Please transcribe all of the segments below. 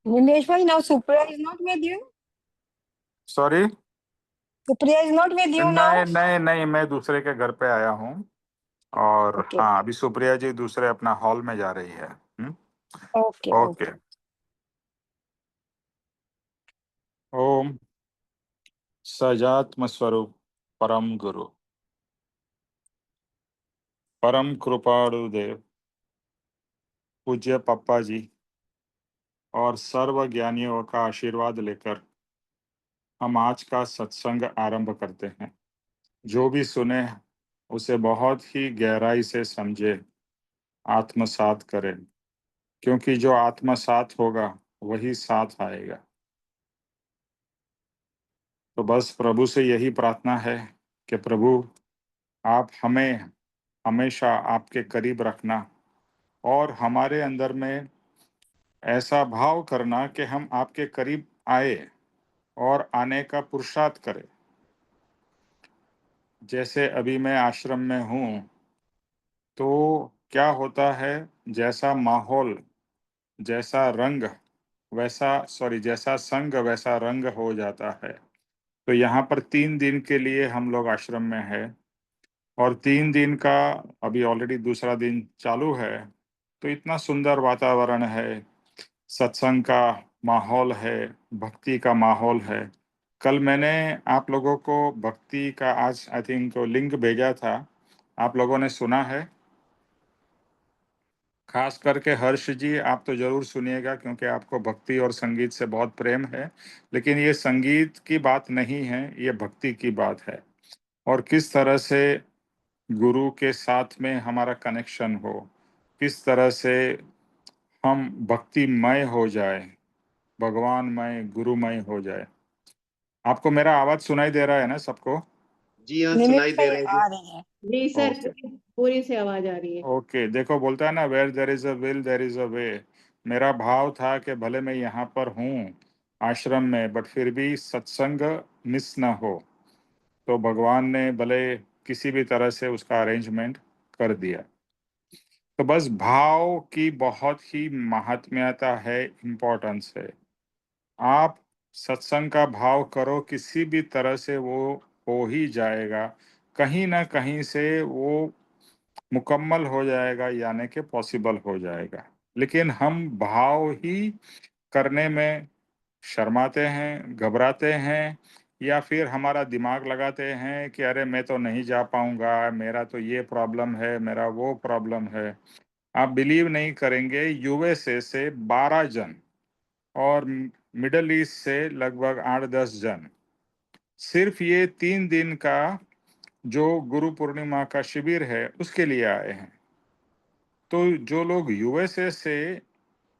Nilesh bhai, now Supriya is not with you. Sorry. Supriya is not with you नहीं now. नहीं नहीं, मैं दूसरे के घर पे आया हूँ। और Okay, हाँ, अभी सुप्रिया जी दूसरे अपना हॉल में जा रही है। okay, okay. okay. ओम सजात्म स्वरूप परम गुरु परम कृपाणु देव पूज्य पप्पा जी और सर्व ज्ञानियों का आशीर्वाद लेकर हम आज का सत्संग आरंभ करते हैं। जो भी सुने उसे बहुत ही गहराई से समझे, आत्मसात करें, क्योंकि जो आत्मसात होगा वही साथ आएगा। तो बस प्रभु से यही प्रार्थना है कि प्रभु आप हमें हमेशा आपके करीब रखना और हमारे अंदर में ऐसा भाव करना कि हम आपके करीब आए और आने का पुरुषार्थ करें। जैसे अभी मैं आश्रम में हूँ, तो क्या होता है, जैसा माहौल, जैसा रंग जैसा संग वैसा रंग हो जाता है। तो यहाँ पर 3 दिन के लिए हम लोग आश्रम में है और 3 दिन का अभी ऑलरेडी दूसरा दिन चालू है। तो इतना सुंदर वातावरण है, सत्संग का माहौल है, भक्ति का माहौल है। कल मैंने आप लोगों को भक्ति का आज आई थिंक लिंक भेजा था, आप लोगों ने सुना है? खास करके हर्ष जी, आप तो जरूर सुनिएगा क्योंकि आपको भक्ति और संगीत से बहुत प्रेम है। लेकिन ये संगीत की बात नहीं है, ये भक्ति की बात है। और किस तरह से गुरु के साथ में हमारा कनेक्शन हो, किस तरह से हम भक्तिमय हो जाए, भगवानमय गुरुमय हो जाए। आपको मेरा आवाज सुनाई दे रहा है ना सबको? जी हाँ, सुनाई Nilesh दे bhai रहा है जी। आ रही है. जी सर, ओके पूरी से आवाज आ रही है। ओके। देखो, बोलता है ना, where there is a will there is a way. मेरा भाव था कि भले मैं यहाँ पर हूँ आश्रम में, बट फिर भी सत्संग मिस ना हो। तो भगवान ने भले किसी भी तरह से उसका अरेंजमेंट कर दिया। तो बस भाव की बहुत ही महात्म्यता है, इम्पोर्टेंस है। आप सत्संग का भाव करो, किसी भी तरह से वो हो ही जाएगा, कहीं ना कहीं से वो मुकम्मल हो जाएगा, यानी कि पॉसिबल हो जाएगा। लेकिन हम भाव ही करने में शर्माते हैं, घबराते हैं, या फिर हमारा दिमाग लगाते हैं कि अरे मैं तो नहीं जा पाऊंगा, मेरा तो ये प्रॉब्लम है, मेरा वो प्रॉब्लम है। आप बिलीव नहीं करेंगे, यूएसए से 12 जन और मिडल ईस्ट से लगभग 8-10 जन सिर्फ ये 3 दिन का जो गुरु पूर्णिमा का शिविर है उसके लिए आए हैं। तो जो लोग यूएसए से,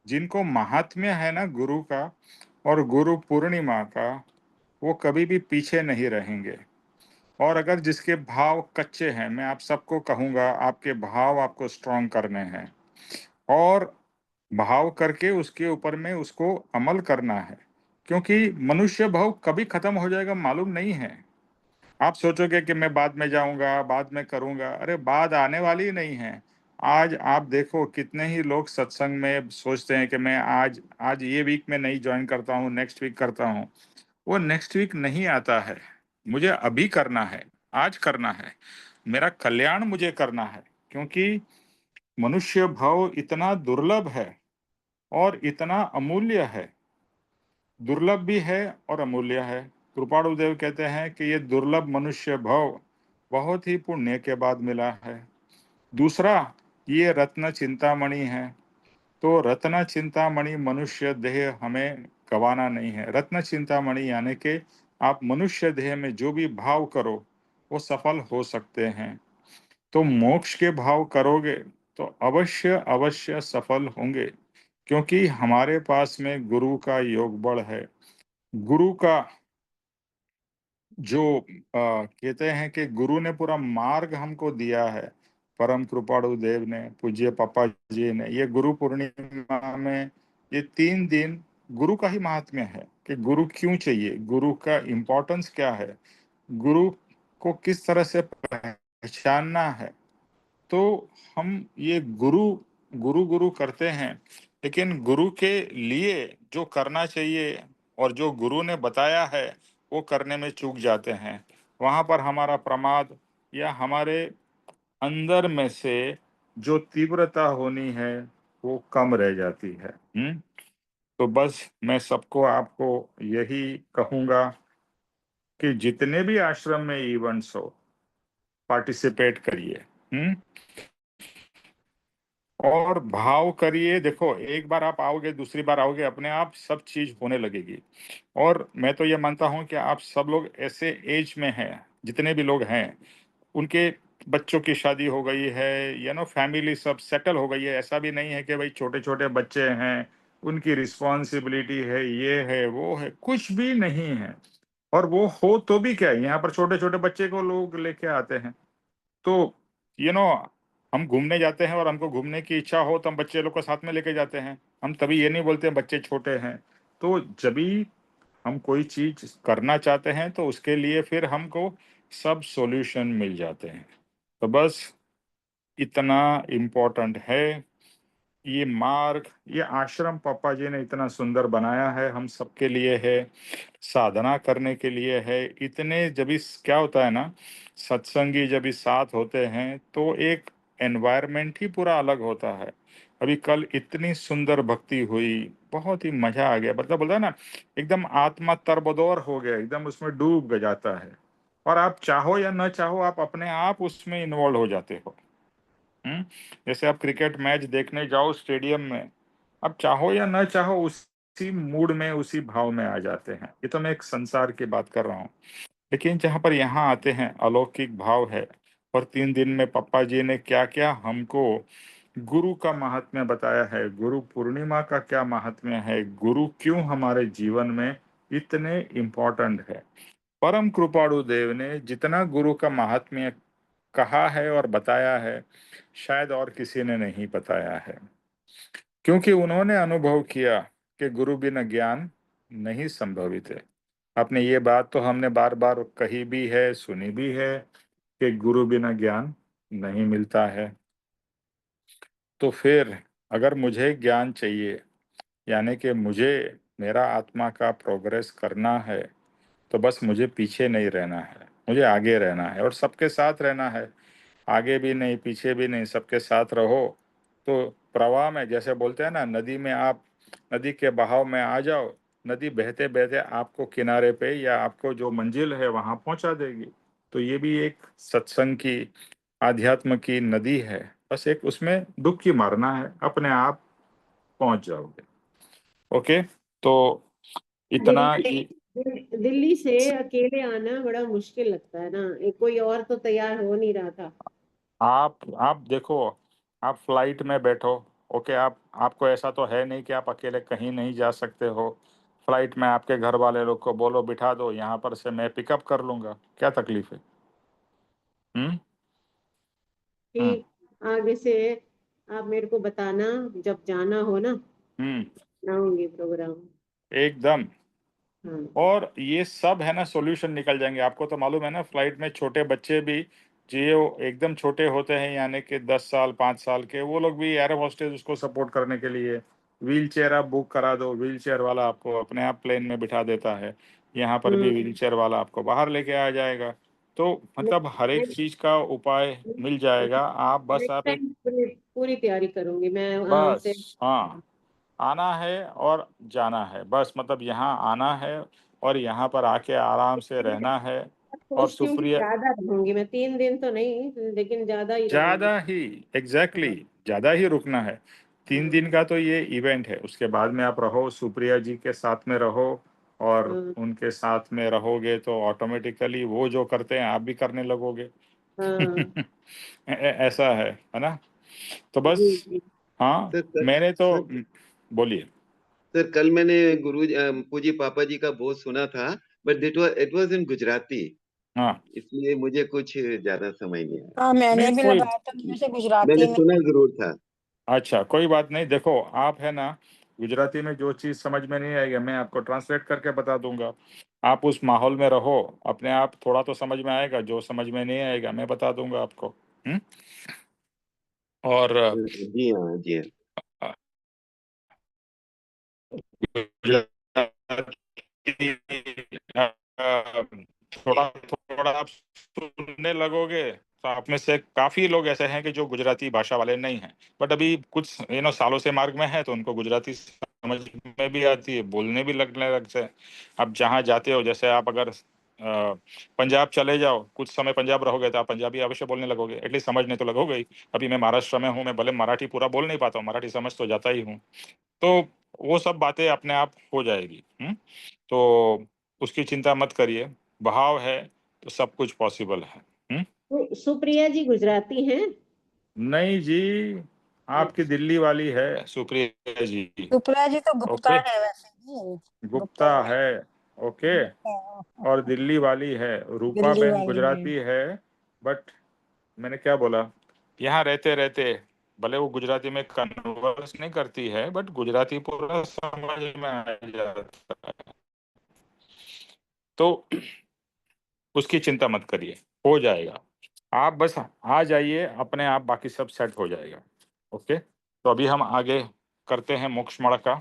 जिनको महात्म्य है ना गुरु का और गुरु पूर्णिमा का, वो कभी भी पीछे नहीं रहेंगे। और अगर जिसके भाव कच्चे हैं, मैं आप सबको कहूँगा आपके भाव आपको स्ट्रांग करने हैं और भाव करके उसके ऊपर में उसको अमल करना है। क्योंकि मनुष्य भाव कभी खत्म हो जाएगा मालूम नहीं है। आप सोचोगे कि मैं बाद में जाऊंगा, बाद में करूंगा, अरे बाद आने वाली ही नहीं है। आज आप देखो कितने ही लोग सत्संग में सोचते हैं कि मैं आज आज ये वीक में नहीं ज्वाइन करता हूँ, नेक्स्ट वीक करता हूँ। वो नेक्स्ट वीक नहीं आता है। मुझे अभी करना है, आज करना है, मेरा कल्याण मुझे करना है। क्योंकि मनुष्य भाव इतना दुर्लभ है और इतना अमूल्य है, दुर्लभ भी है और अमूल्य है। कृपाणु देव कहते हैं कि ये दुर्लभ मनुष्य भव बहुत ही पुण्य के बाद मिला है। दूसरा, ये रत्न चिंतामणि है। तो रत्न चिंतामणि मनुष्य देह हमें गवाना नहीं है। रत्न चिंतामणि यानी कि आप मनुष्य देह में जो भी भाव करो वो सफल हो सकते हैं। तो मोक्ष के भाव करोगे तो अवश्य अवश्य सफल होंगे, क्योंकि हमारे पास में गुरु का योग बल है। गुरु का जो कहते हैं कि गुरु ने पूरा मार्ग हमको दिया है। परम कृपाणु देव ने, पूज्य पापा जी ने, ये गुरु पूर्णिमा में ये 3 दिन गुरु का ही महात्म्य है कि गुरु क्यों चाहिए, गुरु का इम्पोर्टेंस क्या है, गुरु को किस तरह से पहचानना है। तो हम ये गुरु गुरु गुरु करते हैं। लेकिन गुरु के लिए जो करना चाहिए और जो गुरु ने बताया है वो करने में चूक जाते हैं। वहां पर हमारा प्रमाद या हमारे अंदर में से जो तीव्रता होनी है वो कम रह जाती है। तो बस मैं सबको आपको यही कहूंगा कि जितने भी आश्रम में इवेंट्स हो पार्टिसिपेट करिए। और भाव करिए। देखो, एक बार आप आओगे, दूसरी बार आओगे, अपने आप सब चीज होने लगेगी। और मैं तो ये मानता हूं कि आप सब लोग ऐसे एज में हैं, जितने भी लोग हैं उनके बच्चों की शादी हो गई है, फैमिली सब सेटल हो गई है। ऐसा भी नहीं है कि भाई छोटे छोटे बच्चे हैं, उनकी रिस्पॉन्सिबिलिटी है, ये है वो है, कुछ भी नहीं है। और वो हो तो भी क्या है, यहाँ पर छोटे छोटे बच्चे को लोग लेके आते हैं। तो यू नो हम घूमने जाते हैं और हमको घूमने की इच्छा हो तो हम बच्चे लोग को साथ में लेके जाते हैं। हम तभी ये नहीं बोलते हैं बच्चे छोटे हैं। तो जब भी हम कोई चीज करना चाहते हैं तो उसके लिए फिर हमको सब सॉल्यूशन मिल जाते हैं। तो बस इतना इम्पोर्टेंट है ये मार्ग, ये आश्रम पापा जी ने इतना सुंदर बनाया है, हम सबके लिए है, साधना करने के लिए है। इतने जब इस क्या होता है ना, सत्संगी जब इस साथ होते हैं तो एक एनवायरनमेंट ही पूरा अलग होता है। अभी कल इतनी सुंदर भक्ति हुई, बहुत ही मजा आ गया। मतलब बोलता है ना, एकदम आत्मा तरबदौर हो गया, एकदम उसमें डूब जाता है। और आप चाहो या न चाहो, आप अपने आप उसमें इन्वॉल्व हो जाते हो। जैसे आप क्रिकेट मैच देखने जाओ स्टेडियम में, आप चाहो या ना चाहो उसी मूड में, उसी भाव में आ जाते हैं। ये तो मैं एक संसार की बात कर रहा हूँ। लेकिन जहाँ पर यहाँ आते हैं, अलौकिक भाव है। और 3 दिन में पापा जी ने क्या क्या हमको गुरु का महात्म्य बताया है, गुरु पूर्णिमा का क्या महात्म्य है, गुरु क्यों हमारे जीवन में इतने इम्पोर्टेंट है। परम कृपाणु देव ने जितना गुरु का महात्म्य कहा है और बताया है, शायद और किसी ने नहीं बताया है। क्योंकि उन्होंने अनुभव किया कि गुरु बिना ज्ञान नहीं संभवित है। आपने ये बात तो हमने बार बार कही भी है, सुनी भी है कि गुरु बिना ज्ञान नहीं मिलता है। तो फिर अगर मुझे ज्ञान चाहिए, यानी कि मुझे मेरा आत्मा का प्रोग्रेस करना है, तो बस मुझे पीछे नहीं रहना है, मुझे आगे रहना है और सबके साथ रहना है। आगे भी नहीं, पीछे भी नहीं, सबके साथ रहो। तो प्रवाह में, जैसे बोलते हैं ना, नदी में आप नदी के बहाव में आ जाओ, नदी बहते बहते आपको किनारे पे या आपको जो मंजिल है वहां पहुंचा देगी। तो ये भी एक सत्संग की, आध्यात्म की नदी है। बस एक उसमें डुबकी मारना है, अपने आप पहुंच जाओगे। ओके। तो इतना दिल्ली दिल्ली से अकेले आना बड़ा मुश्किल लगता है ना, एक कोई और तो तैयार हो नहीं रहा था। आप देखो, आप फ्लाइट में बैठो। ओके, आपको ऐसा तो है नहीं कि आप अकेले कहीं नहीं जा सकते हो। फ्लाइट में आपके घर वाले लोग को बोलो बिठा दो, यहाँ पर से मैं पिकअप कर लूंगा, क्या तकलीफ है। हम्म। हम्म। ठीक, आगे से आप मेरे को बताना जब जाना हो ना, हम्म। बनाऊंगी प्रोग्राम। एकदम। हाँ। और ये सब है ना, सॉल्यूशन निकल जाएंगे। आपको तो मालूम है ना, फ्लाइट में छोटे बच्चे भी, जो एकदम छोटे होते हैं, यानी कि 10 साल 5 साल के, वो लोग भी एयर होस्टेस उसको सपोर्ट करने के लिए व्हील चेयर आप बुक करा दो, व्हील चेयर वाला आपको अपने आप प्लेन में बिठा देता है। यहाँ पर भी व्हील चेयर वाला आपको बाहर लेके आ जाएगा। तो मतलब हर एक चीज का उपाय मिल जाएगा। आप बस नेक्स्ट आप एक, टाइम पूरी तैयारी करूंगी मैं आराम से। बस हाँ, आना है और जाना है। बस मतलब यहाँ आना है और यहाँ पर आके आराम से रहना है। और सोचती हूँ कि सुप्रिया, ज्यादा रहूंगी मैं, 3 दिन तो नहीं लेकिन ज्यादा ही रहूंगी। ज्यादा ही, एग्जैक्टली ज्यादा ही रुकना है। 3 दिन का तो ये इवेंट है, उसके बाद में आप रहो, सुप्रिया जी के साथ में रहो। और हाँ उनके साथ में रहोगे तो ऑटोमेटिकली वो जो करते हैं आप भी करने लगोगे। हाँ। ऐसा है ना। तो बस, जी जी। हाँ, मैंने तो, सर, बोलिए। सर कल मैंने पूजी पापा जी का बहुत सुना था, but it was in Gujarati, हाँ, इसलिए मुझे कुछ ज्यादा समझ नहीं आया। हाँ, मैंने नहीं भी कोई, लगाया था तो मुझे मैंने गुजराती में। सुना जरूर था। अच्छा कोई बात नहीं। देखो, आप है ना, गुजराती में जो चीज समझ में नहीं आएगी मैं आपको ट्रांसलेट करके बता दूंगा। आप उस माहौल में रहो, अपने आप थोड़ा तो समझ में आएगा। जो समझ में नहीं आएगा मैं बता दूंगा आपको। हम्म। और जी हाँ, जी हाँ। थोड़ा थोड़ा आप सुनने लगोगे तो आप में से काफी लोग ऐसे हैं कि जो गुजराती भाषा वाले नहीं हैं, बट अभी कुछ सालों से मार्ग में है तो उनको गुजराती समझ में भी आती है, बोलने भी लगने लगते हैं। आप जहाँ जाते हो, जैसे आप अगर पंजाब चले जाओ, कुछ समय पंजाब रहोगे तो आप पंजाबी अवश्य बोलने लगोगे, एटलीस्ट समझने तो लगोगे ही। अभी मैं महाराष्ट्र में हूँ, मैं भले मराठी पूरा बोल नहीं पाता हूँ, मराठी समझ तो जाता ही हूँ। तो वो सब बातें अपने आप हो जाएगी। तो उसकी चिंता मत करिए, भाव है तो सब कुछ पॉसिबल है। तो सुप्रिया जी गुजराती हैं? नहीं जी, आपकी दिल्ली वाली है सुप्रिया जी। सुप्रिया जी तो गुप्ता ओके, है वैसे जी। गुप्ता है। ओके, गुप्ता, और दिल्ली वाली है, रूपा दिल्ली बहन वाली है। गुजराती है। बट मैंने क्या बोला, यहाँ रहते रहते भले वो गुजराती में कन्वर्स नहीं करती है, बट गुजराती पूरा समझ में आ जाता है। तो उसकी चिंता मत करिए, हो जाएगा। आप बस आ जाइए, अपने आप बाकी सब सेट हो जाएगा। ओके, तो अभी हम आगे करते हैं मोक्ष मार्ग का।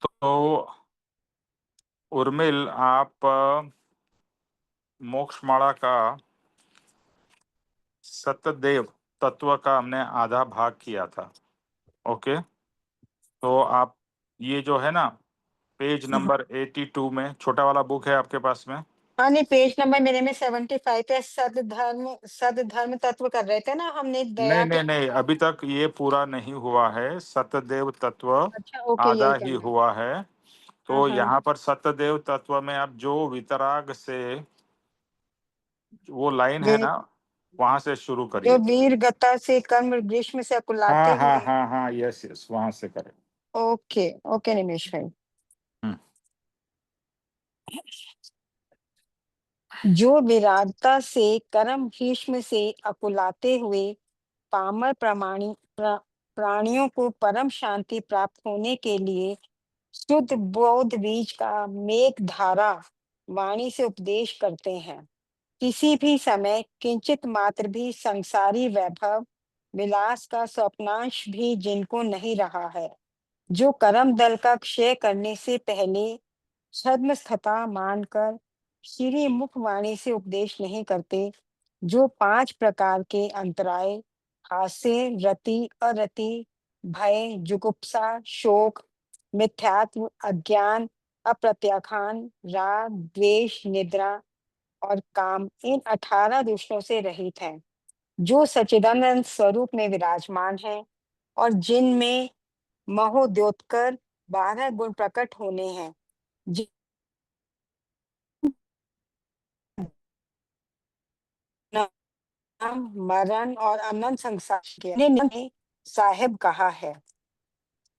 तो उर्मिल, आप मोक्ष माला का सत्यदेव तत्व का हमने आधा भाग किया था। ओके, तो आप ये जो है ना, पेज नंबर 82 में, छोटा वाला बुक है आपके पास में? हाँ नहीं, पेज नंबर मेरे में 75 है। सद धर्म तत्व कर रहे थे ना हमने, दया नहीं के। नहीं नहीं, अभी तक ये पूरा नहीं हुआ है। सत्यदेव तत्व अच्छा, ओके, आधा यही ही करना है। हुआ है। हाँ तो हाँ। यहाँ पर सत्यदेव तत्व में आप जो वितराग से वो लाइन है वे- ना, वहां से शुरू जो करिए। वीर गता से कर्म ग्रीष्म से अकुलाते हाँ हाँ हुए। हाँ हाँ, यस यस, वहां से करें। ओके ओके निमेश भाई। हम्म, जो विरागता से कर्म भीष्म से अकुलाते हुए पामर प्राणियों को परम शांति प्राप्त होने के लिए शुद्ध बौद्ध बीज का मेघ धारा वाणी से उपदेश करते हैं। किसी भी समय किंचित मात्र भी संसारी वैभव विलास का स्वप्नांश भी जिनको नहीं रहा है, जो कर्म दल का क्षय करने से पहले छद्मस्थता मानकर श्री मुखवाणी से उपदेश नहीं करते, जो 5 प्रकार के अंतराय हास्य रति अरति भय जुगुप्सा शोक मिथ्यात्व अज्ञान अप्रत्याखान राग द्वेष निद्रा और काम, इन 18 दुष्टों से रहित हैं, जो सच्चिदानंद स्वरूप में विराजमान है और जिनमें महोद्योतकर 12 गुण प्रकट होने हैं, मरण और अनंत संसार के ने साहेब कहा है,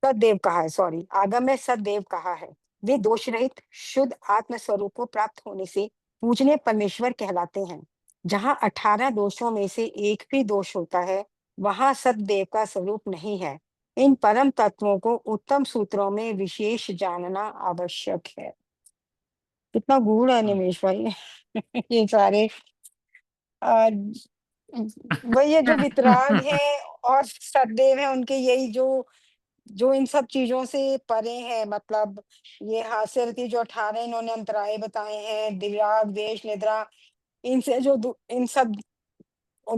सदैव कहा है, सॉरी, आगम में सदैव कहा है। वे दोष रहित शुद्ध आत्म स्वरूप को प्राप्त होने से पूजनीय परमेश्वर कहलाते हैं। जहाँ 18 दोषों में से एक भी दोष होता है, वहां सतदेव का स्वरूप नहीं है। इन परम तत्वों को उत्तम सूत्रों में विशेष जानना आवश्यक है। कितना गूढ़ है निमेश भाई ये सारे। आ, वही है, जो वितराग है और सदैव है, उनके यही जो जो इन सब चीजों से परे है, मतलब ये हास्य रति जो 18 इन्होंने अंतराय बताए हैं, दिव्याग देश निद्रा, इनसे जो इन सब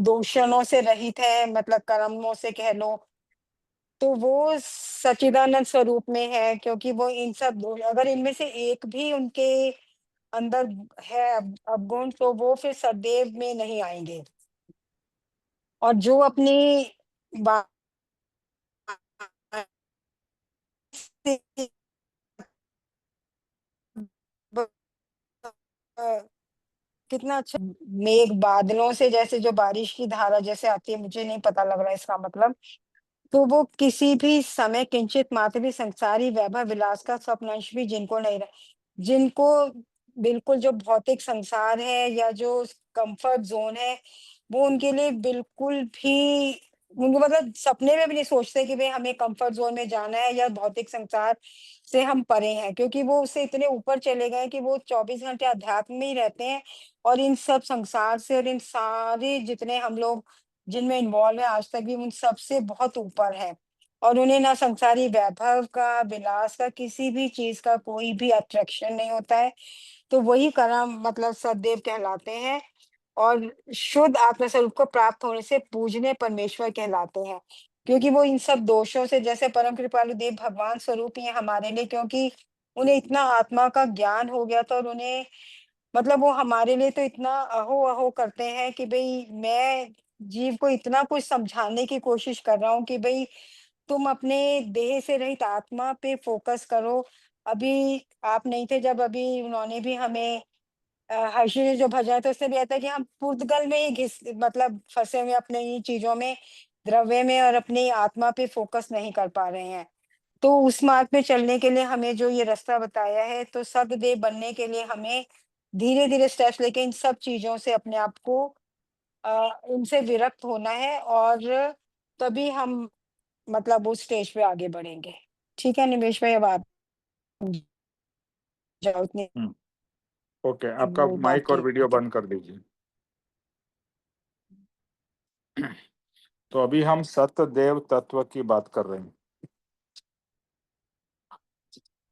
दूषणों से रहित है, मतलब कर्मों से कह लो, तो वो सच्चिदानंद स्वरूप में है, क्योंकि वो इन सब अगर इनमें से एक भी उनके अंदर है अवगुण, तो वो फिर सदैव में नहीं आएंगे। और जो अपनी बात से कितना अच्छा, मेघ बादलों से जैसे जो बारिश की धारा जैसे आती है, मुझे नहीं पता लग रहा है इसका मतलब, तो वो किसी भी समय किंचित मात्र भी संसारी वैभव विलास का स्वप्नांश भी जिनको नहीं रहा, जिनको बिल्कुल जो भौतिक संसार है या जो कंफर्ट जोन है, वो उनके लिए बिल्कुल भी, उनको मतलब सपने में भी नहीं सोचते कि भाई हमें कंफर्ट जोन में जाना है या भौतिक संसार से हम परे हैं, क्योंकि वो उससे इतने ऊपर चले गए कि वो 24 घंटे अध्यात्म में ही रहते हैं। और इन सब संसार से और इन सारे जितने हम लोग जिनमें इन्वॉल्व है आज तक भी, उन सबसे बहुत ऊपर है। और उन्हें ना संसारी वैभव का, विलास का, किसी भी चीज का कोई भी अट्रैक्शन नहीं होता है। तो वही कर्म मतलब सदैव कहलाते हैं और शुद्ध आत्मस्वरूप को प्राप्त होने से पूजनीय परमेश्वर कहलाते हैं, क्योंकि वो इन सब दोषों से, जैसे परम कृपालु देव भगवान स्वरूप ही है हमारे लिए, क्योंकि उन्हें इतना आत्मा का ज्ञान हो गया था और उन्हें मतलब वो हमारे लिए तो इतना अहो अहो करते हैं कि भाई मैं जीव को इतना कुछ समझाने की कोशिश कर रहा हूँ कि भाई तुम अपने देह से रहित आत्मा पे फोकस करो। अभी आप नहीं थे जब, अभी उन्होंने भी हमें हर्षि ने जो भजा है तो उसने भी आता है कि हम पुर्तगल में ही घिस मतलब फंसे हुए अपने ही चीजों में, द्रव्य में, और अपनी आत्मा पे फोकस नहीं कर पा रहे हैं। तो उस मार्ग पे चलने के लिए हमें जो ये रास्ता बताया है, तो सद्देव बनने के लिए हमें धीरे धीरे स्टेप्स लेके इन सब चीजों से अपने आप को इनसे विरक्त होना है, और तभी हम मतलब उस स्टेज पे आगे बढ़ेंगे। ठीक है निमेश भाई, अब आप जाओ, इतनी ओके, आपका बोल बात माइक और वीडियो के। बंद कर दीजिए। तो अभी हम सतदेव तत्व की बात कर रहे हैं।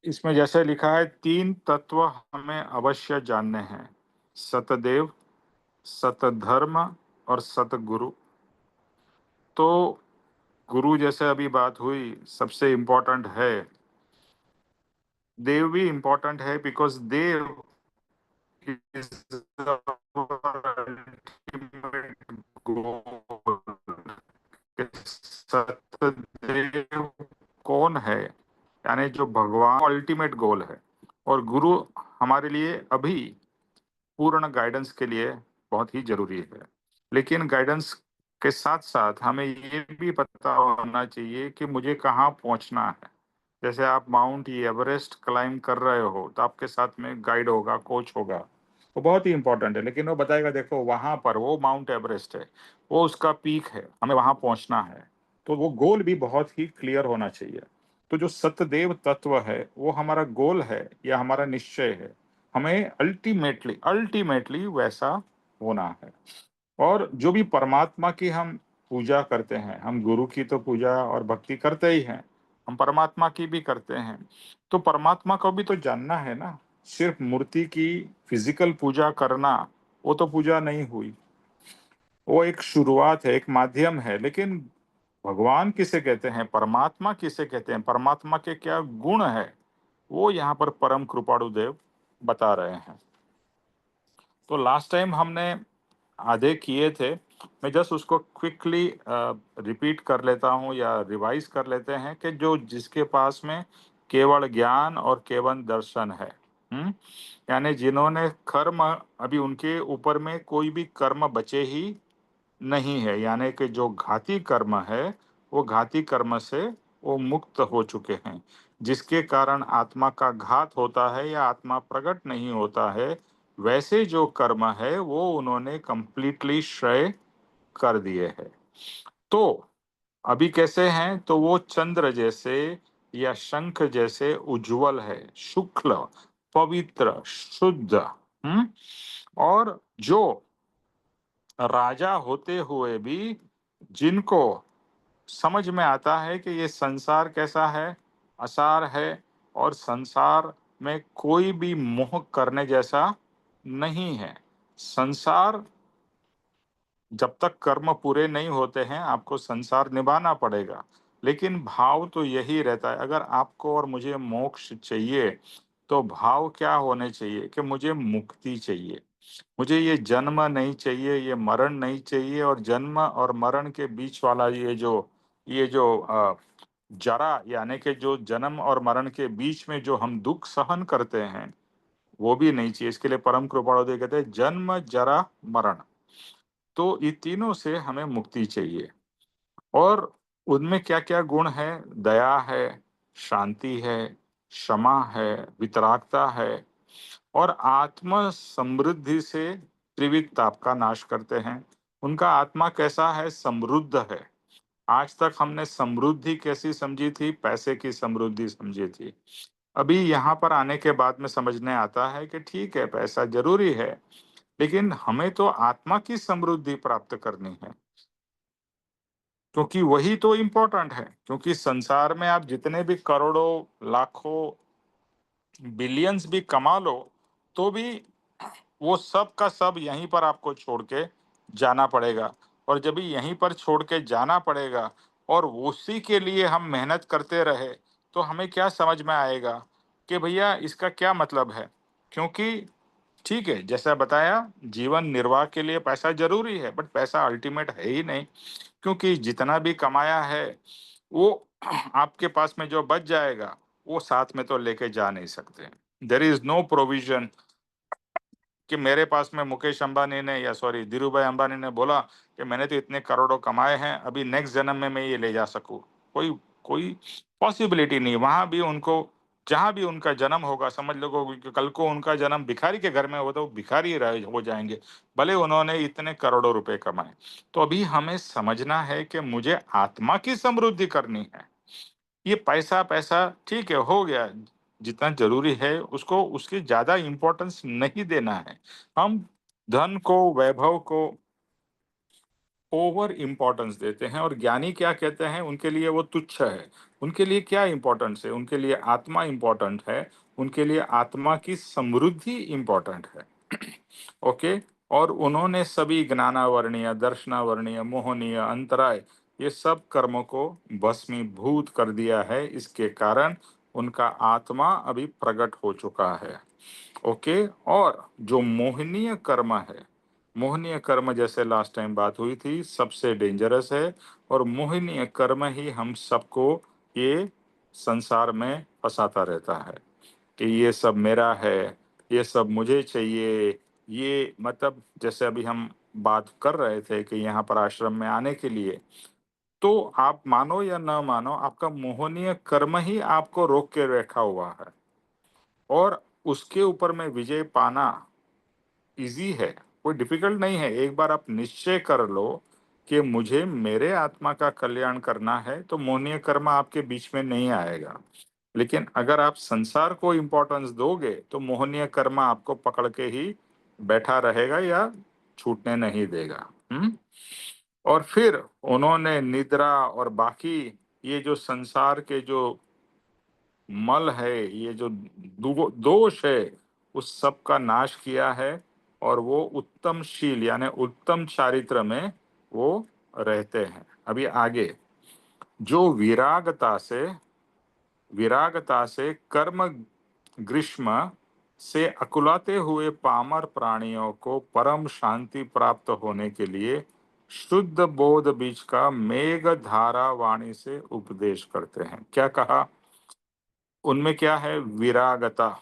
इसमें जैसे लिखा है 3 तत्व हमें अवश्य जानने हैं: सतदेव, सतधर्म और सतगुरु। तो गुरु जैसे अभी बात हुई, सबसे इम्पोर्टेंट है। देव भी इम्पोर्टेंट है बिकॉज देव is our ultimate goal। Satyadev कौन है, यानी जो भगवान अल्टीमेट गोल है, और गुरु हमारे लिए अभी पूर्ण गाइडेंस के लिए बहुत ही जरूरी है। लेकिन गाइडेंस के साथ साथ हमें ये भी पता होना चाहिए कि मुझे कहाँ पहुंचना है। जैसे आप माउंट एवरेस्ट क्लाइम कर रहे हो तो आपके साथ में गाइड होगा, कोच होगा, वो बहुत ही इंपॉर्टेंट है। लेकिन वो बताएगा देखो वहां पर वो माउंट एवरेस्ट है, वो उसका पीक है, हमें वहां पहुंचना है। तो वो गोल भी बहुत ही क्लियर होना चाहिए। तो जो सत्यदेव तत्व है वो हमारा गोल है या हमारा निश्चय है, हमें अल्टीमेटली अल्टीमेटली वैसा होना है। और जो भी परमात्मा की हम पूजा करते हैं, हम गुरु की तो पूजा और भक्ति करते ही हैं, हम परमात्मा की भी करते हैं। तो परमात्मा को भी तो जानना है ना। सिर्फ मूर्ति की फिजिकल पूजा करना वो तो पूजा नहीं हुई, वो एक शुरुआत है, एक माध्यम है। लेकिन भगवान किसे कहते हैं, परमात्मा किसे कहते हैं, परमात्मा के क्या गुण है, वो यहाँ पर परम कृपाणु देव बता रहे हैं। तो लास्ट टाइम हमने आधे किए थे, मैं जस्ट उसको क्विकली रिपीट कर लेता हूँ या रिवाइज कर लेते हैं कि जो जिसके पास में केवल ज्ञान और केवल दर्शन है, यानी जिन्होंने कर्म, अभी उनके ऊपर में कोई भी कर्म बचे ही नहीं है, यानी कि जो घाती कर्म है वो घाती कर्म से वो मुक्त हो चुके हैं। जिसके कारण आत्मा का घात होता है या आत्मा प्रकट नहीं होता है, वैसे जो कर्म है वो उन्होंने कंप्लीटली क्षय कर दिए हैं। तो अभी कैसे हैं, तो वो चंद्र जैसे या शंख जैसे उज्जवल है, शुक्ल, पवित्र, शुद्ध। और जो राजा होते हुए भी जिनको समझ में आता है कि ये संसार कैसा है, असार है, और संसार में कोई भी मोह करने जैसा नहीं है। संसार, जब तक कर्म पूरे नहीं होते हैं आपको संसार निभाना पड़ेगा, लेकिन भाव तो यही रहता है। अगर आपको और मुझे मोक्ष चाहिए तो भाव क्या होने चाहिए कि मुझे मुक्ति चाहिए, मुझे ये जन्म नहीं चाहिए, ये मरण नहीं चाहिए। और जन्म और मरण के बीच वाला ये जो जरा, यानी कि जो जन्म और मरण के बीच में जो हम दुख सहन करते हैं, वो भी नहीं चाहिए। इसके लिए परम कृपाणुदेव कहते हैं जन्म, जरा, मरण। तो ये तीनों से हमें मुक्ति चाहिए। और उनमें क्या क्या गुण है, दया है, शांति है, क्षमा है, वितरागता है, और आत्म समृद्धि से त्रिविध ताप का नाश करते हैं। उनका आत्मा कैसा है, समृद्ध है। आज तक हमने समृद्धि कैसी समझी थी, पैसे की समृद्धि समझी थी। अभी यहाँ पर आने के बाद में समझने आता है कि ठीक है, पैसा जरूरी है, लेकिन हमें तो आत्मा की समृद्धि प्राप्त करनी है। क्योंकि वही तो इम्पोर्टेंट है। क्योंकि संसार में आप जितने भी करोड़ों, लाखों, बिलियंस भी कमा लो, तो भी वो सब का सब यहीं पर आपको छोड़ के जाना पड़ेगा। और जब भी यहीं पर छोड़ के जाना पड़ेगा और उसी के लिए हम मेहनत करते रहे, तो हमें क्या समझ में आएगा कि भैया इसका क्या मतलब है। क्योंकि ठीक है, जैसा बताया, जीवन निर्वाह के लिए पैसा जरूरी है, बट पैसा अल्टीमेट है ही नहीं। क्योंकि जितना भी कमाया है, वो आपके पास में जो बच जाएगा, वो साथ में तो लेके जा नहीं सकते। देयर इज नो प्रोविजन कि मेरे पास में मुकेश अंबानी ने, या सॉरी, धीरू भाई अंबानी ने बोला कि मैंने तो इतने करोड़ों कमाए हैं, अभी नेक्स्ट जन्म में मैं ये ले जा सकूं। कोई कोई पॉसिबिलिटी नहीं। वहां भी उनको, जहां भी उनका जन्म होगा, समझ लो कि कल को उनका जन्म भिखारी के घर में हो तो भिखारी हो जाएंगे, भले उन्होंने इतने करोड़ों रुपए कमाए। तो अभी हमें समझना है कि मुझे आत्मा की समृद्धि करनी है। ये पैसा पैसा ठीक है, हो गया, जितना जरूरी है उसको, उसकी ज्यादा इंपॉर्टेंस नहीं देना है। हम धन को, वैभव को ओवर इंपॉर्टेंस देते हैं। और ज्ञानी क्या कहते हैं, उनके लिए वो तुच्छ है। उनके लिए क्या इंपॉर्टेंस है? उनके लिए आत्मा इंपॉर्टेंट है। उनके लिए आत्मा की समृद्धि इंपॉर्टेंट है। ओके। और उन्होंने सभी ज्ञानावर्णीय, दर्शनावर्णीय, मोहनीय, अंतराय, ये सब कर्मों को भस्मीभूत कर दिया है। इसके कारण उनका आत्मा अभी प्रकट हो चुका है। ओके। और जो मोहनीय कर्म है, मोहनीय कर्म, जैसे लास्ट टाइम बात हुई थी, सबसे डेंजरस है। और मोहनीय कर्म ही हम सबको ये संसार में फंसाता रहता है कि ये सब मेरा है, ये सब मुझे चाहिए। ये मतलब जैसे अभी हम बात कर रहे थे कि यहाँ पर आश्रम में आने के लिए, तो आप मानो या न मानो, आपका मोहनीय कर्म ही आपको रोक के रखा हुआ है। और उसके ऊपर में विजय पाना इजी है, कोई डिफिकल्ट नहीं है। एक बार आप निश्चय कर लो कि मुझे मेरे आत्मा का कल्याण करना है, तो मोहनीय कर्म आपके बीच में नहीं आएगा। लेकिन अगर आप संसार को इम्पोर्टेंस दोगे, तो मोहनीय कर्म आपको पकड़ के ही बैठा रहेगा या छूटने नहीं देगा। और फिर उन्होंने निद्रा और बाकी ये जो संसार के जो मल है, ये जो दोष है, उस सब का नाश किया है। और वो उत्तम शील यानी उत्तम चारित्र में वो रहते हैं। अभी आगे, जो विरागता से कर्म ग्रीष्म से अकुलाते हुए पामर प्राणियों को परम शांति प्राप्त होने के लिए शुद्ध बोध बीज का मेघ धारा वाणी से उपदेश करते हैं। क्या कहा? उनमें क्या है? विरागता,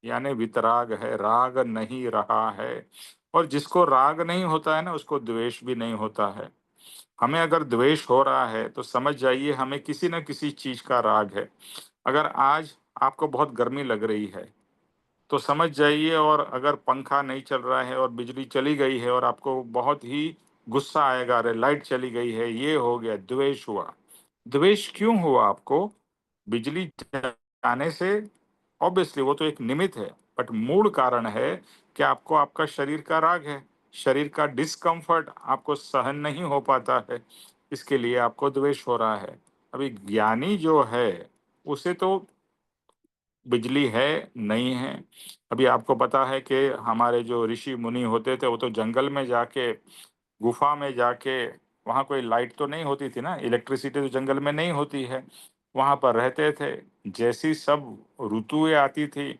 यानी वितराग है, राग नहीं रहा है। और जिसको राग नहीं होता है ना, उसको द्वेष भी नहीं होता है। हमें अगर द्वेष हो रहा है, तो समझ जाइए हमें किसी न किसी चीज का राग है। अगर आज आपको बहुत गर्मी लग रही है, तो समझ जाइए, और अगर पंखा नहीं चल रहा है और बिजली चली गई है, और आपको बहुत ही गुस्सा आएगा, अरे लाइट चली गई है, ये हो गया, द्वेष हुआ। द्वेष क्यों हुआ आपको? बिजली जाने से ऑब्वियसली वो तो एक निमित्त है, बट मूल कारण है कि आपको आपका शरीर का राग है। शरीर का डिस्कम्फर्ट आपको सहन नहीं हो पाता है, इसके लिए आपको द्वेष हो रहा है। अभी ज्ञानी जो है, उसे तो बिजली है नहीं है। अभी आपको पता है कि हमारे जो ऋषि मुनि होते थे, वो तो जंगल में जाके, गुफा में जाके, वहाँ कोई लाइट तो नहीं होती थी ना, इलेक्ट्रिसिटी तो जंगल में नहीं होती है, वहाँ पर रहते थे। जैसी सब ऋतुएं आती थी,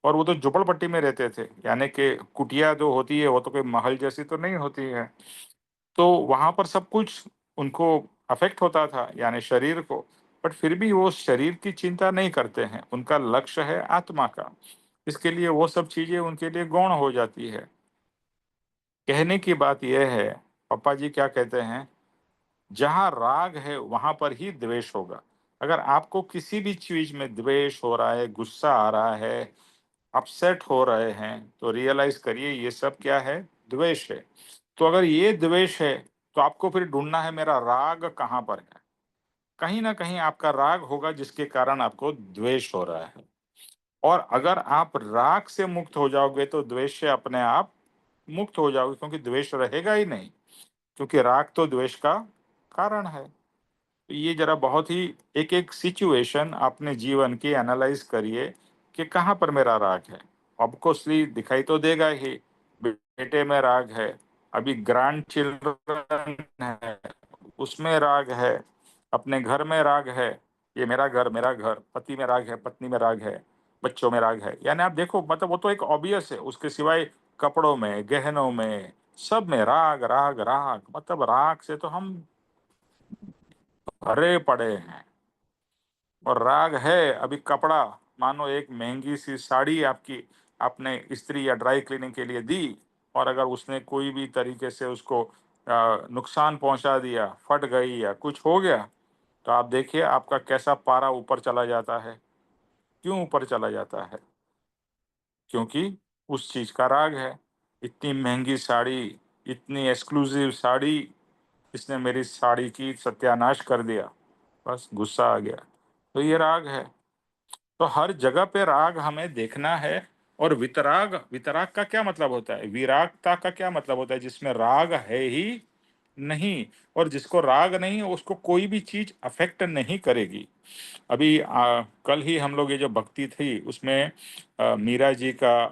और वो तो झोपड़पट्टी में रहते थे, यानी कि कुटिया जो होती है, वो तो कोई महल जैसी तो नहीं होती है। तो वहां पर सब कुछ उनको अफेक्ट होता था, यानी शरीर को। बट फिर भी वो शरीर की चिंता नहीं करते हैं, उनका लक्ष्य है आत्मा का। इसके लिए वो सब चीजें उनके लिए गौण हो जाती है। कहने की बात यह है, पापा जी क्या कहते हैं, जहां राग है वहां पर ही द्वेष होगा। अगर आपको किसी भी चीज में द्वेष हो रहा है, गुस्सा आ रहा है, अपसेट हो रहे हैं, तो रियलाइज करिए ये सब क्या है? द्वेष है। तो अगर ये द्वेष है, तो आपको फिर ढूंढना है मेरा राग कहाँ पर है। कहीं ना कहीं आपका राग होगा, जिसके कारण आपको द्वेष हो रहा है। और अगर आप राग से मुक्त हो जाओगे, तो द्वेष से अपने आप मुक्त हो जाओगे, क्योंकि द्वेष रहेगा ही नहीं। क्योंकि राग तो द्वेष का कारण है। तो ये जरा बहुत ही एक एक सिचुएशन अपने जीवन की एनालाइज करिए कि कहाँ पर मेरा राग है। ऑब्वियसली दिखाई तो देगा ही, बेटे में राग है, अभी ग्रैंड चिल्ड्रन है उसमें राग है, अपने घर में राग है, ये मेरा घर मेरा घर, पति में राग है, पत्नी में राग है, बच्चों में राग है। यानी आप देखो, मतलब वो तो एक ऑब्वियस है, उसके सिवाय कपड़ों में, गहनों में, सब में राग राग राग। मतलब राग से तो हम भरे पड़े हैं। और राग है अभी कपड़ा, मानो एक महंगी सी साड़ी आपकी आपने इस्त्री या ड्राई क्लीनिंग के लिए दी, और अगर उसने कोई भी तरीके से उसको नुकसान पहुंचा दिया, फट गई या कुछ हो गया, तो आप देखिए आपका कैसा पारा ऊपर चला जाता है। क्यों ऊपर चला जाता है? क्योंकि उस चीज का राग है। इतनी महंगी साड़ी, इतनी एक्सक्लूसिव साड़ी, इसने मेरी साड़ी की सत्यानाश कर दिया, बस गुस्सा आ गया। तो ये राग है। तो हर जगह पे राग हमें देखना है। और वितराग, वितराग का क्या मतलब होता है? विरागता का क्या मतलब होता है? जिसमें राग है ही नहीं, और जिसको राग नहीं है उसको कोई भी चीज अफेक्ट नहीं करेगी। अभी कल ही हम लोग ये जो भक्ति थी उसमें मीरा जी का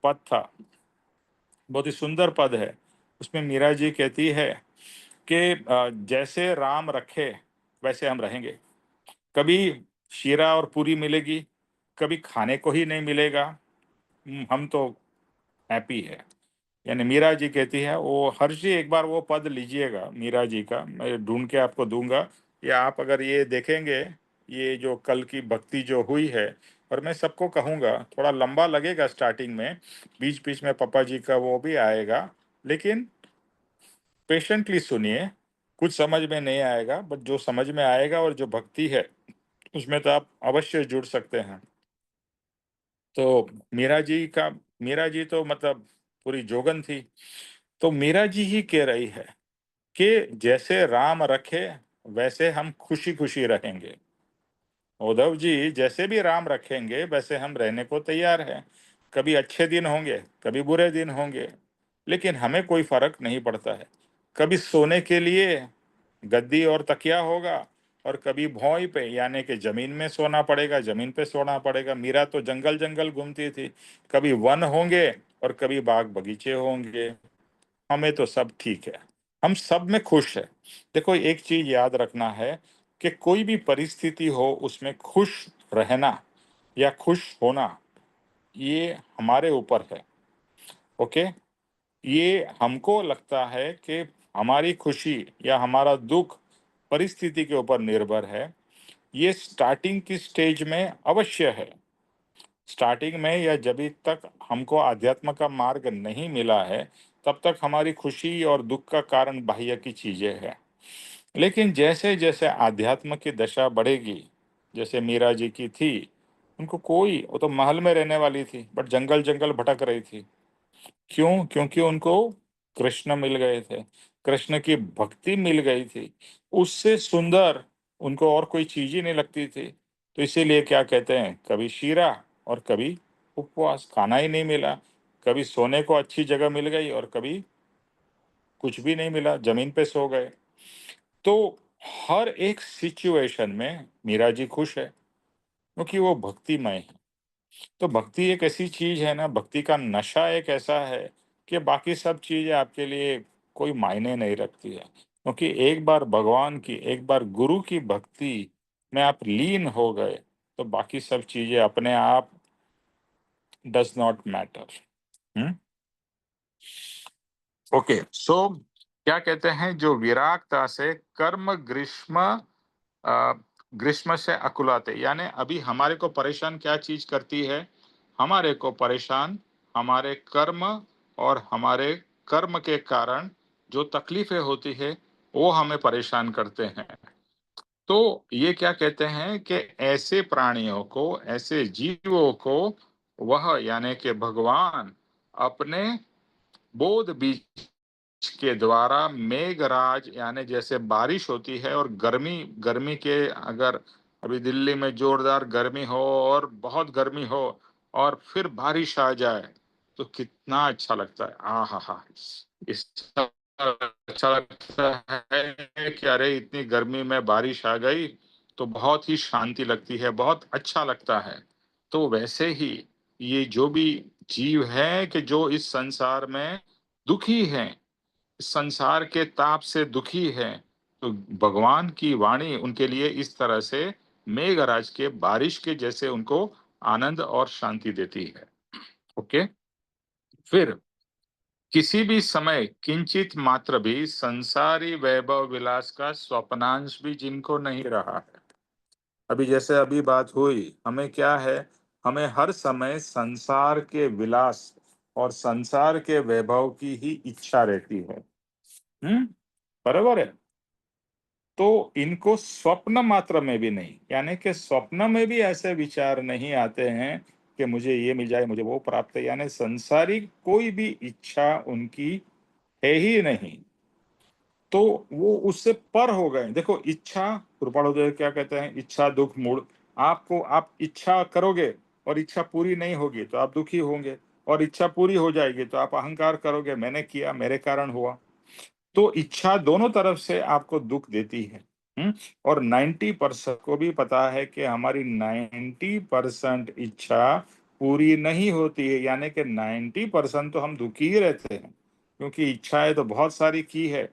पद था, बहुत ही सुंदर पद है। उसमें मीरा जी कहती है कि जैसे राम रखे वैसे हम रहेंगे। कभी शीरा और पूरी मिलेगी, कभी खाने को ही नहीं मिलेगा, हम तो हैप्पी है। यानी मीरा जी कहती है, वो हर जी एक बार वो पद लीजिएगा मीरा जी का, मैं ढूंढ के आपको दूंगा, या आप अगर ये देखेंगे, ये जो कल की भक्ति जो हुई है, और मैं सबको कहूँगा थोड़ा लंबा लगेगा स्टार्टिंग में, बीच बीच में पापा जी का वो भी आएगा, लेकिन पेशेंटली सुनिए। कुछ समझ में नहीं आएगा, बट जो समझ में आएगा और जो भक्ति है उसमें तो आप अवश्य जुड़ सकते हैं। तो मीरा जी तो मतलब पूरी जोगन थी। तो मीरा जी ही कह रही है कि जैसे राम रखे वैसे हम खुशी खुशी रहेंगे। उद्धव जी, जैसे भी राम रखेंगे वैसे हम रहने को तैयार हैं। कभी अच्छे दिन होंगे, कभी बुरे दिन होंगे, लेकिन हमें कोई फर्क नहीं पड़ता है। कभी सोने के लिए गद्दी और तकिया होगा, और कभी भौई पे यानी कि जमीन में सोना पड़ेगा, जमीन पे सोना पड़ेगा। मीरा तो जंगल जंगल घूमती थी, कभी वन होंगे और कभी बाग बगीचे होंगे। हमें तो सब ठीक है, हम सब में खुश है। देखो एक चीज याद रखना है कि कोई भी परिस्थिति हो उसमें खुश रहना या खुश होना, ये हमारे ऊपर है। ओके, ये हमको लगता है कि हमारी खुशी या हमारा दुख परिस्थिति के ऊपर निर्भर है। ये स्टार्टिंग की स्टेज में अवश्य है। स्टार्टिंग में या जब तक हमको आध्यात्म का मार्ग नहीं मिला है, तब तक हमारी खुशी और दुख का कारण बाह्य की चीजें हैं। लेकिन जैसे जैसे आध्यात्म की दशा बढ़ेगी, जैसे मीरा जी की थी, उनको कोई, वो तो महल में रहने वाली थी बट जंगल जंगल भटक रही थी। क्यों? क्योंकि उनको कृष्ण मिल गए थे, कृष्ण की भक्ति मिल गई थी। उससे सुंदर उनको और कोई चीज ही नहीं लगती थी। तो इसीलिए क्या कहते हैं, कभी शीरा और कभी उपवास, खाना ही नहीं मिला। कभी सोने को अच्छी जगह मिल गई और कभी कुछ भी नहीं मिला, जमीन पे सो गए। तो हर एक सिचुएशन में मीरा जी खुश है, क्योंकि वो भक्तिमय है। तो भक्ति एक ऐसी चीज है ना, भक्ति का नशा एक ऐसा है कि बाकी सब चीजें आपके लिए कोई मायने नहीं रखती है। क्योंकि एक बार भगवान की, एक बार गुरु की भक्ति में आप लीन हो गए, तो बाकी सब चीजें अपने आप डज नॉट मैटर। ओके, सो क्या कहते हैं, जो विरागता से कर्म ग्रीष्म ग्रीष्म से अकुलाते, यानी अभी हमारे को परेशान क्या चीज करती है? हमारे को परेशान हमारे कर्म, और हमारे कर्म के कारण जो तकलीफें होती है वो हमें परेशान करते हैं। तो ये क्या कहते हैं कि ऐसे प्राणियों को, ऐसे जीवों को वह यानी कि भगवान अपने बोध बीज के द्वारा मेघराज, यानी जैसे बारिश होती है और गर्मी, गर्मी के अगर अभी दिल्ली में जोरदार गर्मी हो और बहुत गर्मी हो और फिर बारिश आ जाए तो कितना अच्छा लगता है। आ हा हा, इस अच्छा लगता है कि अरे इतनी गर्मी में बारिश आ गई तो बहुत ही शांति लगती है, बहुत अच्छा लगता है। तो वैसे ही ये जो भी जीव है कि जो इस संसार में दुखी हैं, इस संसार के ताप से दुखी है, तो भगवान की वाणी उनके लिए इस तरह से मेघराज के बारिश के जैसे उनको आनंद और शांति देती है। ओके, फिर किसी भी समय किंचित मात्र भी संसारी वैभव विलास का स्वप्नांश भी जिनको नहीं रहा है। अभी जैसे अभी बात हुई, हमें क्या है, हमें हर समय संसार के विलास और संसार के वैभव की ही इच्छा रहती है। बराबर है। तो इनको स्वप्न मात्र में भी नहीं, यानी कि स्वप्न में भी ऐसे विचार नहीं आते हैं कि मुझे ये मिल जाए, मुझे वो प्राप्त है, यानी संसारिक कोई भी इच्छा उनकी है ही नहीं। तो वो उससे पर हो गए। देखो इच्छा, कृपाणुदेव क्या कहते हैं, इच्छा दुख मूल। आपको आप इच्छा करोगे और इच्छा पूरी नहीं होगी तो आप दुखी होंगे, और इच्छा पूरी हो जाएगी तो आप अहंकार करोगे, मैंने किया, मेरे कारण हुआ। तो इच्छा दोनों तरफ से आपको दुख देती है। और 90% को भी पता है कि हमारी 90% इच्छा पूरी नहीं होती है, यानी कि 90% तो हम दुखी ही रहते हैं, क्योंकि इच्छाएं तो बहुत सारी की है,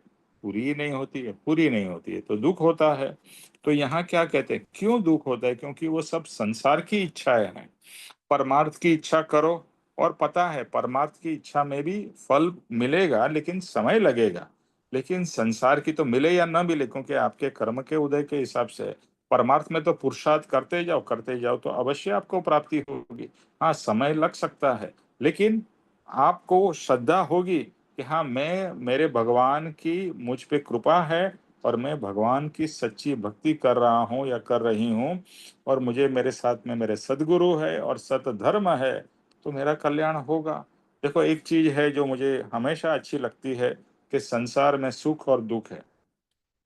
पूरी ही नहीं होती है, पूरी नहीं होती है तो दुख होता है। तो यहाँ क्या कहते हैं, क्यों दुख होता है? क्योंकि वो सब संसार की इच्छाएं हैं। परमार्थ की इच्छा करो, और पता है परमार्थ की इच्छा में भी फल मिलेगा, लेकिन समय लगेगा। लेकिन संसार की तो मिले या ना मिले, क्योंकि आपके कर्म के उदय के हिसाब से परमार्थ में तो पुरुषार्थ करते जाओ तो अवश्य आपको प्राप्ति होगी। हाँ, समय लग सकता है, लेकिन आपको श्रद्धा होगी कि हाँ, मैं, मेरे भगवान की मुझ पे कृपा है और मैं भगवान की सच्ची भक्ति कर रहा हूँ या कर रही हूँ, और मुझे, मेरे साथ में मेरे सदगुरु है और सत धर्म है, तो मेरा कल्याण होगा। देखो एक चीज है जो मुझे हमेशा अच्छी लगती है कि संसार में सुख और दुख है,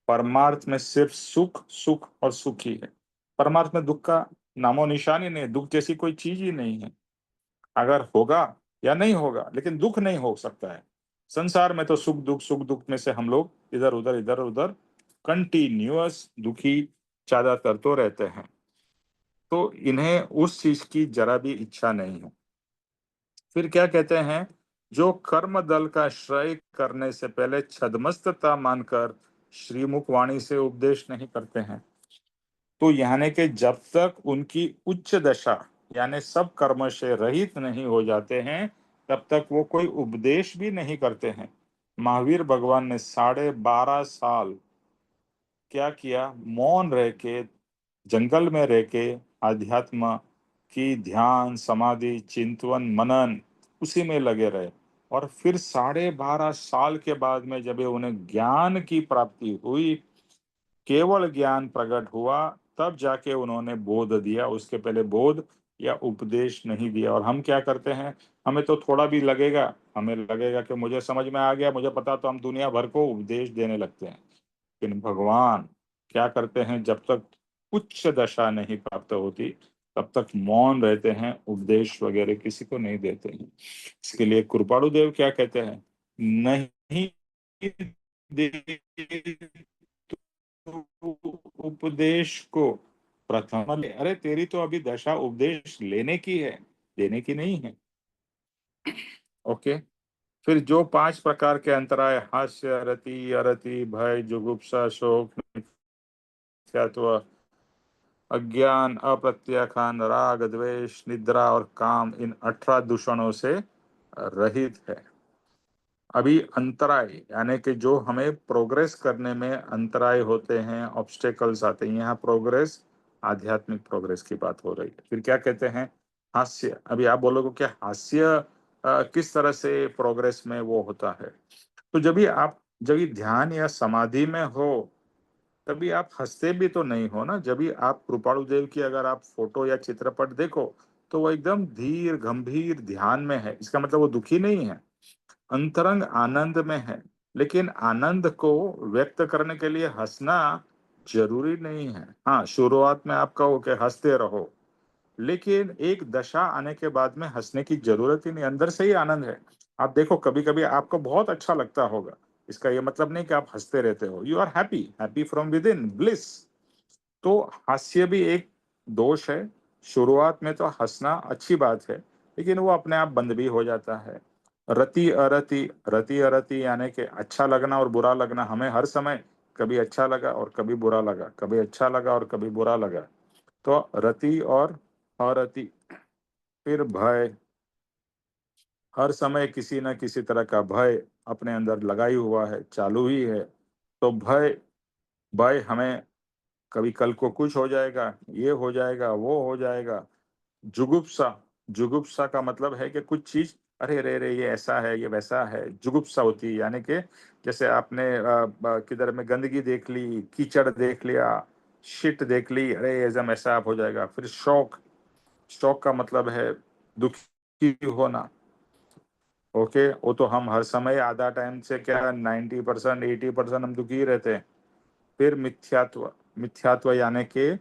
परमार्थ में सिर्फ सुख, सुख और सुख ही है। परमार्थ में दुख का नामो निशान ही नहीं, दुख जैसी कोई चीज ही नहीं है। अगर होगा या नहीं होगा, लेकिन दुख नहीं हो सकता है। संसार में तो सुख दुख में से हम लोग इधर उधर कंटिन्यूअस दुखी ज्यादातर तो रहते हैं। तो इन्हें उस चीज की जरा भी इच्छा नहीं है। फिर क्या कहते हैं, जो कर्म दल का श्रय करने से पहले छदमस्तता मानकर श्रीमुख वाणी से उपदेश नहीं करते हैं। तो यानी कि जब तक उनकी उच्च दशा, यानी सब कर्म से रहित नहीं हो जाते हैं, तब तक वो कोई उपदेश भी नहीं करते हैं। महावीर भगवान ने 12.5 साल क्या किया, मौन रह के, जंगल में रह के अध्यात्म की ध्यान समाधि चिंतवन मनन उसी में लगे रहे। और फिर 12.5 साल के बाद में जब उन्हें ज्ञान की प्राप्ति हुई, केवल ज्ञान प्रकट हुआ, तब जाके उन्होंने बोध दिया। उसके पहले बोध या उपदेश नहीं दिया। और हम क्या करते हैं, हमें तो थोड़ा भी लगेगा, हमें लगेगा कि मुझे समझ में आ गया, मुझे पता, तो हम दुनिया भर को उपदेश देने लगते हैं। लेकिन भगवान क्या करते हैं, जब तक उच्च दशा नहीं प्राप्त होती तब तक मौन रहते हैं, उपदेश वगैरह किसी को नहीं देते हैं। इसके लिए कृपाणु देव क्या कहते हैं, नहीं दे उपदेश को प्रथम ले। अरे तेरी तो अभी दशा उपदेश लेने की है, देने की नहीं है। ओके, फिर जो 5 प्रकार के अंतराय, हास्य, रति, अरति, भय, जुगुप्सा, शोक, मिथ्यात्व, अज्ञान, अप्रत्याख्यान, राग, द्वेष, निद्रा और काम, इन 18 दूषणों से रहित है। अभी अंतराय, यानी कि जो हमें प्रोग्रेस करने में अंतराय होते हैं, ऑब्स्टेकल्स आते हैं, यहाँ प्रोग्रेस, आध्यात्मिक प्रोग्रेस की बात हो रही है। फिर क्या कहते हैं, हास्य। अभी आप बोलोगे क्या हास्य किस तरह से प्रोग्रेस में वो होता है? तो जब भी ध्यान या समाधि में हो, तभी आप हंसते भी तो नहीं हो ना। जब भी आप कृपाणु देव की अगर आप फोटो या चित्रपट देखो, तो वो एकदम धीर गंभीर ध्यान में है, इसका मतलब वो दुखी नहीं है, अंतरंग आनंद में है। लेकिन आनंद को व्यक्त करने के लिए हंसना जरूरी नहीं है। हाँ, शुरुआत में आप कहो कि हंसते रहो, लेकिन एक दशा आने के बाद में हंसने की जरूरत ही नहीं, अंदर से ही आनंद है। आप देखो, कभी कभी आपको बहुत अच्छा लगता होगा, इसका ये मतलब नहीं कि आप हंसते रहते हो, you are happy, happy from within, bliss. तो हास्य भी एक दोष है। शुरुआत में तो हंसना अच्छी बात है, लेकिन वो अपने आप बंद भी हो जाता है। रति अरति, रति अरति यानी कि अच्छा लगना और बुरा लगना। हमें हर समय कभी अच्छा लगा और कभी बुरा लगा, कभी अच्छा लगा और कभी बुरा लगा। तो रति और अरति। फिर भय, हर समय किसी न किसी तरह का भय अपने अंदर लगा ही हुआ है, चालू ही है। तो भय, भय हमें कभी कल को कुछ हो जाएगा, ये हो जाएगा, वो हो जाएगा। जुगुप्सा, जुगुप्सा का मतलब है कि कुछ चीज, अरे रे रे ये ऐसा है, ये वैसा है, जुगुप्सा होती है। यानी कि जैसे आपने किधर में गंदगी देख ली, कीचड़ देख लिया, शिट देख ली, अरे एकदम ऐसा आप हो जाएगा। फिर शौक, शौक का मतलब है दुखी होना। ओके, वो तो हम हर समय आधा टाइम से क्या 90% 80% हम दुखी ही रहते हैं। फिर मिथ्यात्व, मिथ्यात्व यानी कि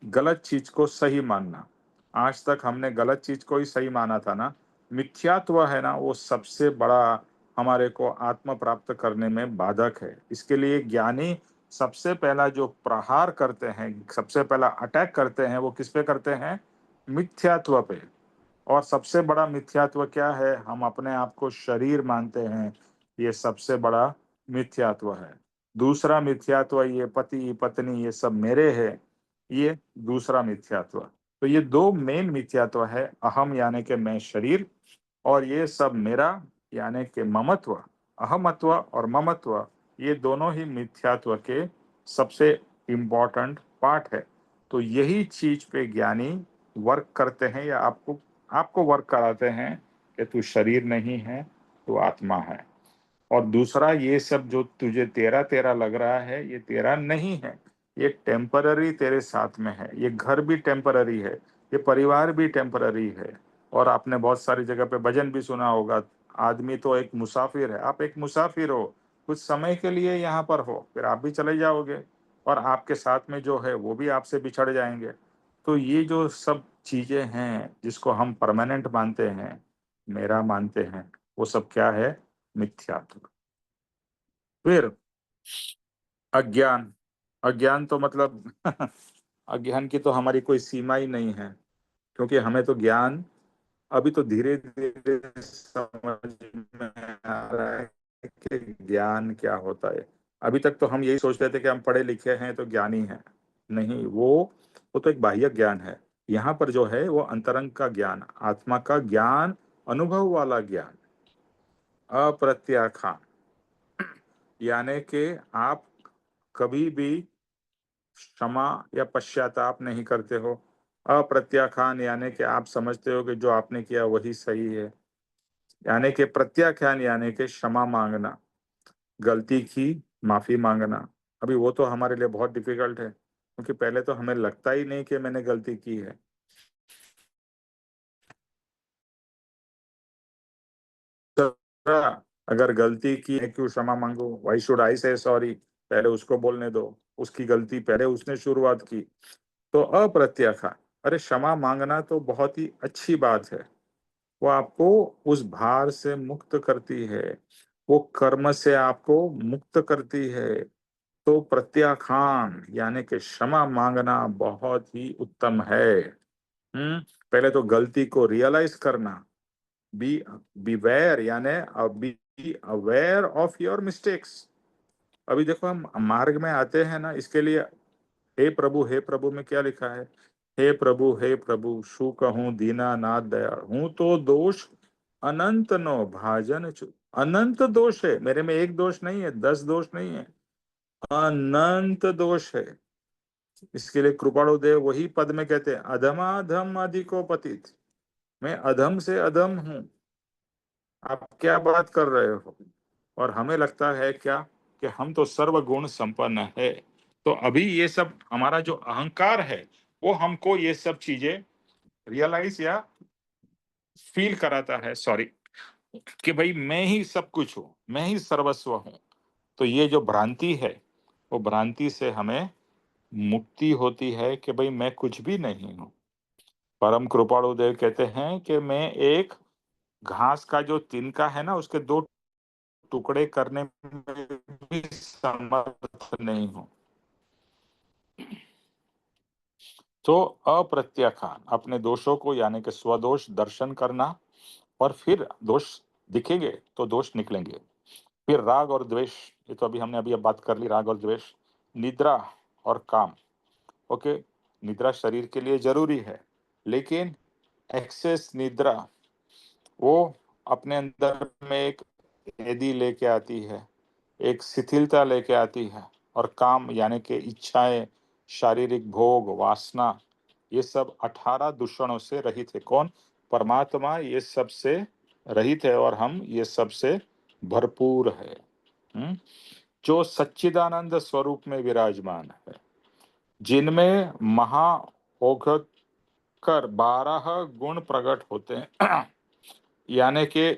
गलत चीज को सही मानना। आज तक हमने गलत चीज को ही सही माना था ना। मिथ्यात्व है ना, वो सबसे बड़ा हमारे को आत्म प्राप्त करने में बाधक है। इसके लिए ज्ञानी सबसे पहला जो प्रहार करते हैं, सबसे पहला अटैक करते हैं, वो किस पे करते हैं? मिथ्यात्व पे। और सबसे बड़ा मिथ्यात्व क्या है? हम अपने आप को शरीर मानते हैं, ये सबसे बड़ा मिथ्यात्व है। दूसरा मिथ्यात्व, ये पति पत्नी ये सब मेरे है, ये दूसरा मिथ्यात्व। तो ये दो मेन मिथ्यात्व है, अहम यानी कि मैं शरीर, और ये सब मेरा यानी कि ममत्व। अहमत्व और ममत्व, ये दोनों ही मिथ्यात्व के सबसे इम्पोर्टेंट पार्ट है। तो यही चीज पे ज्ञानी वर्क करते हैं, या आपको वर्क कराते हैं कि तू शरीर नहीं है, तू आत्मा है। और दूसरा, ये सब जो तुझे तेरा तेरा लग रहा है, ये तेरा नहीं है, ये टेम्पररी तेरे साथ में है। ये घर भी टेम्पररी है, ये परिवार भी टेम्पररी है। और आपने बहुत सारी जगह पे भजन भी सुना होगा, आदमी तो एक मुसाफिर है। आप एक मुसाफिर हो, कुछ समय के लिए यहाँ पर हो, फिर आप भी चले जाओगे, और आपके साथ में जो है वो भी आपसे बिछड़ जाएंगे। तो ये जो सब चीजें हैं जिसको हम परमानेंट मानते हैं, मेरा मानते हैं, वो सब क्या है? मिथ्यात्व। फिर अज्ञान, अज्ञान तो मतलब अज्ञान की तो हमारी कोई सीमा ही नहीं है, क्योंकि हमें तो ज्ञान अभी तो धीरे धीरे समझ में आ रहा है कि ज्ञान क्या होता है। अभी तक तो हम यही सोचते थे कि हम पढ़े लिखे हैं तो ज्ञानी हैं। नहीं, वो तो एक बाह्य ज्ञान है। यहाँ पर जो है वो अंतरंग का ज्ञान, आत्मा का ज्ञान, अनुभव वाला ज्ञान, अप्रत्याख्यान। यानी कि आप कभी भी क्षमा या पश्चाताप नहीं करते हो। अप्रत्याख्यान यानी कि आप समझते हो कि जो आपने किया वही सही है। यानी कि प्रत्याख्यान यानी कि क्षमा मांगना, गलती की माफी मांगना। अभी वो तो हमारे लिए बहुत डिफिकल्ट है, क्योंकि पहले तो हमें लगता ही नहीं कि मैंने गलती की है। अगर गलती की है, क्यों क्षमा मांगो? व्हाई शुड आई से सॉरी? पहले उसको बोलने दो, उसकी गलती पहले उसने शुरुआत की। तो अप्रत्याख्यान, अरे क्षमा मांगना तो बहुत ही अच्छी बात है, वो आपको उस भार से मुक्त करती है, वो कर्म से आपको मुक्त करती है। तो प्रत्याख्यान यानी कि क्षमा मांगना बहुत ही उत्तम है। पहले तो गलती को रियलाइज करना, बी बीवेयर यानी be aware of your mistakes. अभी देखो हम मार्ग में आते हैं ना, इसके लिए हे प्रभु में क्या लिखा है? हे प्रभु शू कहूं दीना नाथ दया हूं, तो दोष अनंत नो भाजन चु। अनंत दोष है मेरे में, एक दोष नहीं है, 10 दोष नहीं है, अनंत दोष है। इसके लिए कृपाणु देव वही पद में कहते हैं, अधमाधम अधिको पतित, मैं अधम से अधम हूं, आप क्या बात कर रहे हो? और हमें लगता है क्या कि हम तो सर्वगुण संपन्न है। तो अभी ये सब हमारा जो अहंकार है, वो हमको ये सब चीजें रियलाइज या फील कराता है, सॉरी, कि भाई मैं ही सब कुछ हूं, मैं ही सर्वस्व हूं। तो ये जो भ्रांति है, वो भ्रांति से हमें मुक्ति होती है कि भाई मैं कुछ भी नहीं हूं। परम कृपाणु देव कहते हैं कि मैं एक घास का जो तिनका है ना, उसके 2 टुकड़े करने में भी समर्थ नहीं हूं। तो अप्रत्याख्यान, अपने दोषों को यानी कि स्वदोष दर्शन करना, और फिर दोष दिखेंगे तो दोष निकलेंगे। फिर राग और द्वेष, ये तो हमने अब बात कर ली, राग और द्वेष। निद्रा और काम। ओके, निद्रा शरीर के लिए जरूरी है, लेकिन एक्सेस निद्रा वो अपने अंदर में एक एदी लेके आती है, एक शिथिलता लेके आती है। और काम यानी कि इच्छाएं, शारीरिक भोग, वासना, ये सब 18 दूषणों से रहित है। कौन? परमात्मा ये सब से रहित है और हम ये सब से भरपूर है। जो सच्चिदानंद स्वरूप में विराजमान है, जिनमें महा औघत कर 12 गुण प्रकट होते हैं। यानी कि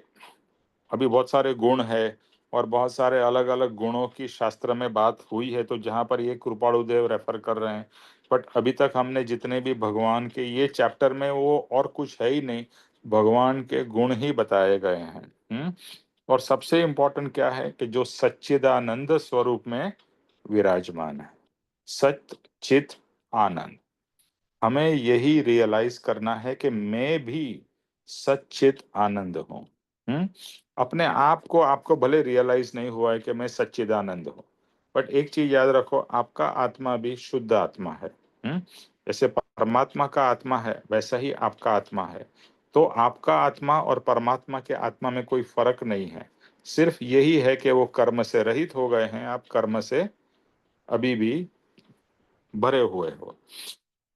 अभी बहुत सारे गुण है और बहुत सारे अलग अलग गुणों की शास्त्र में बात हुई है, तो जहाँ पर ये कृपाणुदेव रेफर कर रहे हैं। बट अभी तक हमने जितने भी भगवान के ये चैप्टर में, वो और कुछ है ही नहीं, भगवान के गुण ही बताए गए हैं। और सबसे इम्पोर्टेंट क्या है कि जो सच्चिदानंद स्वरूप में विराजमान है, सत्य चित आनंद। हमें यही रियलाइज करना है कि मैं भी सच्चित आनंद हूं। अपने आप को, आपको भले रियलाइज नहीं हुआ है कि मैं सच्चिदानंद हूं, बट एक चीज याद रखो, आपका आत्मा भी शुद्ध आत्मा है। जैसे परमात्मा का आत्मा है, वैसा ही आपका आत्मा है। तो आपका आत्मा और परमात्मा के आत्मा में कोई फर्क नहीं है, सिर्फ यही है कि वो कर्म से रहित हो गए हैं, आप कर्म से अभी भी भरे हुए हो।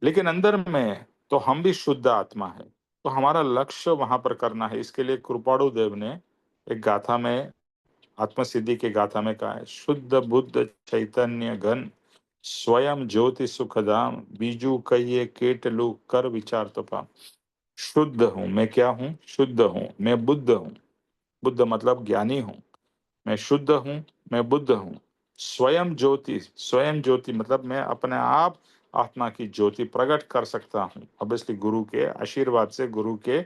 लेकिन अंदर में तो हम भी शुद्ध आत्मा है, तो हमारा लक्ष्य वहां पर करना है। इसके लिए कृपाणु देव ने एक गाथा में, आत्मसिद्धि के गाथा में कहा है, शुद्ध बुद्ध चैतन्य घन स्वयं ज्योति सुखधाम बीजू कहिए केटलू कर विचार तो पाम। शुद्ध हूं मैं, क्या हूं? शुद्ध हूं मैं, बुद्ध हूं। बुद्ध मतलब ज्ञानी हूं। मैं शुद्ध हूं, मैं बुद्ध हूं। स्वयं ज्योति, स्वयं ज्योति मतलब मैं अपने आप आत्मा की ज्योति प्रकट कर सकता हूं, ऑब्वियसली गुरु के आशीर्वाद से, गुरु के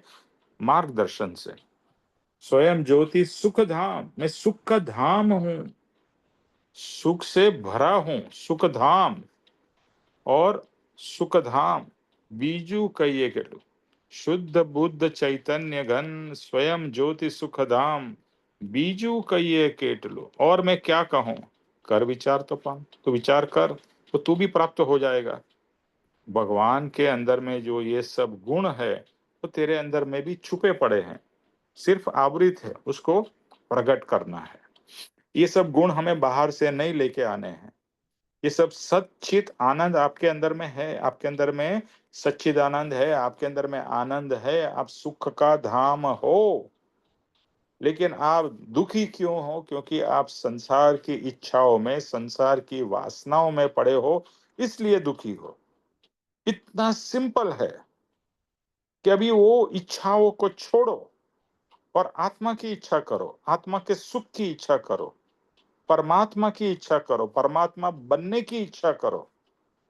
मार्गदर्शन से। स्वयं ज्योति सुख धाम, मैं सुख का धाम हूं, सुख से भरा हूं, सुख धाम। और सुख धाम बीजू कहिए के लो, शुद्ध बुद्ध चैतन्य घन स्वयं ज्योति सुख धाम बीजू कहिए केट लो। और मैं क्या कहूं? कर विचार तो पाऊं। तो विचार कर तो तू भी प्राप्त हो जाएगा। भगवान के अंदर में जो ये सब गुण है, तो तेरे अंदर में भी छुपे पड़े हैं, सिर्फ आवृत है, उसको प्रकट करना है। ये सब गुण हमें बाहर से नहीं लेके आने हैं। ये सब सच्चित आनंद आपके अंदर में है, आपके अंदर में सच्चिद आनंद है, आपके अंदर में आनंद है, आप सुख का धाम हो। लेकिन आप दुखी क्यों हो? क्योंकि आप संसार की इच्छाओं में, संसार की वासनाओं में पड़े हो, इसलिए दुखी हो। इतना सिंपल है कि अभी वो इच्छाओं को छोड़ो और आत्मा की इच्छा करो, आत्मा के सुख की इच्छा करो, परमात्मा की इच्छा करो, परमात्मा बनने की इच्छा करो।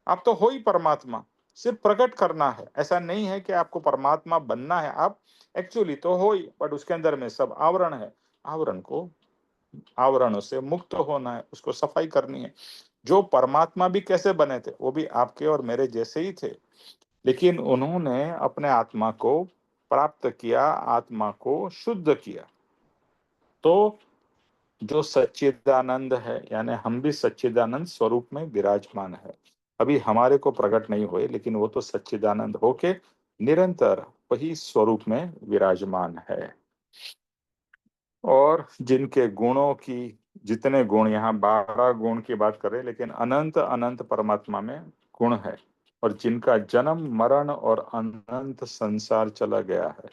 आप तो हो ही परमात्मा, सिर्फ प्रकट करना है। ऐसा नहीं है कि आपको परमात्मा बनना है, आप एक्चुअली तो हो ही, बट उसके अंदर में सब आवरण है। आवरण को, आवरणों से मुक्त होना है, उसको सफाई करनी है। जो परमात्मा भी कैसे बने थे? वो भी आपके और मेरे जैसे ही थे, लेकिन उन्होंने अपने आत्मा को प्राप्त किया, आत्मा को शुद्ध किया। तो जो सच्चिदानंद है, यानी हम भी सच्चिदानंद स्वरूप में विराजमान है। अभी हमारे को प्रकट नहीं हुए, लेकिन वो तो सच्चिदानंद होके निरंतर वही स्वरूप में विराजमान है। और जिनके गुणों की, जितने गुण, यहाँ 12 गुण की बात करें, लेकिन अनंत अनंत परमात्मा में गुण है। और जिनका जन्म मरण और अनंत संसार चला गया है,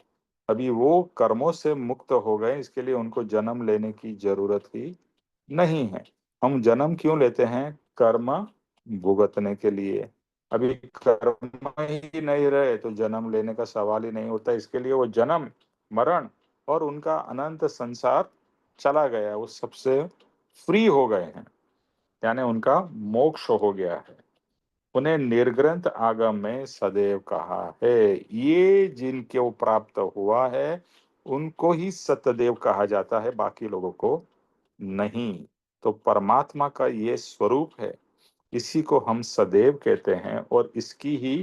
अभी वो कर्मों से मुक्त हो गए, इसके लिए उनको जन्म लेने की जरूरत ही नहीं है। हम जन्म क्यों लेते हैं? कर्म भुगतने के लिए। अभी कर्म ही नहीं रहे तो जन्म लेने का सवाल ही नहीं होता। इसके लिए वो जन्म मरण और उनका अनंत संसार चला गया, वो सबसे फ्री हो गए हैं, यानी उनका मोक्ष हो गया है। उन्हें निर्ग्रंथ आगम में सदैव कहा है। ये जिनको प्राप्त हुआ है उनको ही सत्यदेव कहा जाता है, बाकी लोगों को नहीं। तो परमात्मा का ये स्वरूप है, इसी को हम सदैव कहते हैं और इसकी ही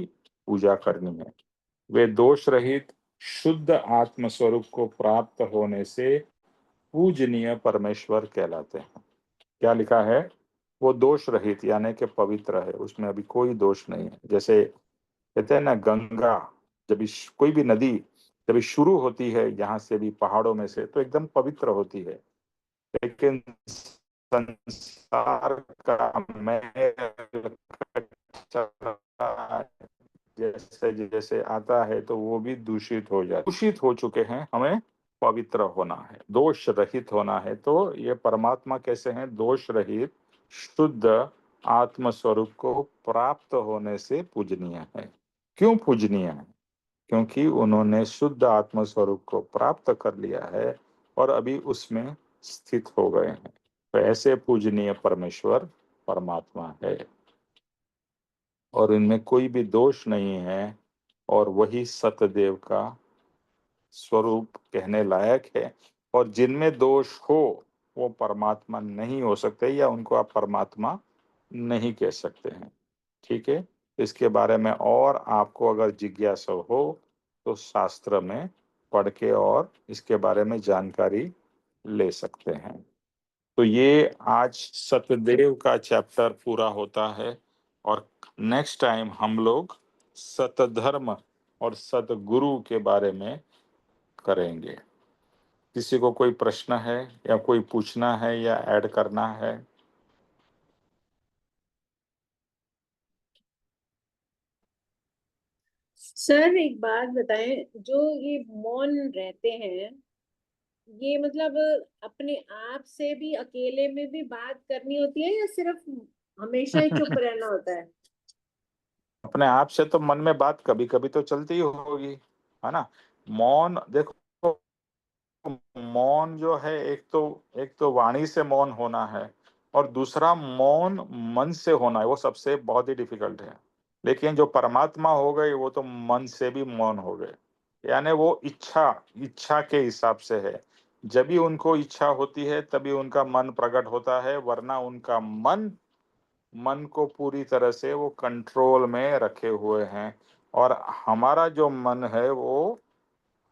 पूजा करनी है। वे दोष रहित शुद्ध आत्म स्वरूप को प्राप्त होने से पूजनीय परमेश्वर कहलाते हैं। क्या लिखा है? वो दोष रहित यानी कि पवित्र है, उसमें अभी कोई दोष नहीं है। जैसे कहते हैं ना, गंगा जब कोई भी नदी जब शुरू होती है यहाँ से भी पहाड़ों में से, तो एकदम पवित्र होती है। लेकिन संसार का मैल कचरा जैसे जैसे आता है तो वो भी दूषित हो जाता, दूषित हो चुके हैं। हमें पवित्र होना है, दोष रहित होना है। तो ये परमात्मा कैसे हैं? दोष रहित शुद्ध आत्म स्वरूप को प्राप्त होने से पूजनीय है। क्यों पूजनीय है? क्योंकि उन्होंने शुद्ध आत्म स्वरूप को प्राप्त कर लिया है और अभी उसमें स्थित हो गए हैं। तो ऐसे पूजनीय परमेश्वर परमात्मा है और इनमें कोई भी दोष नहीं है, और वही सतदेव का स्वरूप कहने लायक है। और जिनमें दोष हो वो परमात्मा नहीं हो सकते, या उनको आप परमात्मा नहीं कह सकते हैं। ठीक है, इसके बारे में और आपको अगर जिज्ञासा हो तो शास्त्र में पढ़ के और इसके बारे में जानकारी ले सकते हैं। तो ये आज सतदेव का चैप्टर पूरा होता है और नेक्स्ट टाइम हम लोग सतधर्म और सतगुरु के बारे में करेंगे। किसी को कोई प्रश्न है या कोई पूछना है या ऐड करना है? सर एक बात बताएं, जो ये मौन रहते हैं, ये मतलब अपने आप से भी अकेले में भी बात करनी होती है या सिर्फ हमेशा ही चुप रहना होता है? अपने आप से तो मन में बात कभी कभी तो चलती ही होगी, है ना। मौन देखो, मौन जो है, एक तो वाणी से मौन होना है और दूसरा मौन मन से होना है। वो सबसे बहुत ही डिफिकल्ट है। लेकिन जो परमात्मा हो गए वो तो मन से भी मौन हो गए, यानी वो इच्छा इच्छा के हिसाब से है। जब भी उनको इच्छा होती है तभी उनका मन प्रकट होता है, वरना उनका मन मन को पूरी तरह से वो कंट्रोल में रखे हुए हैं। और हमारा जो मन है वो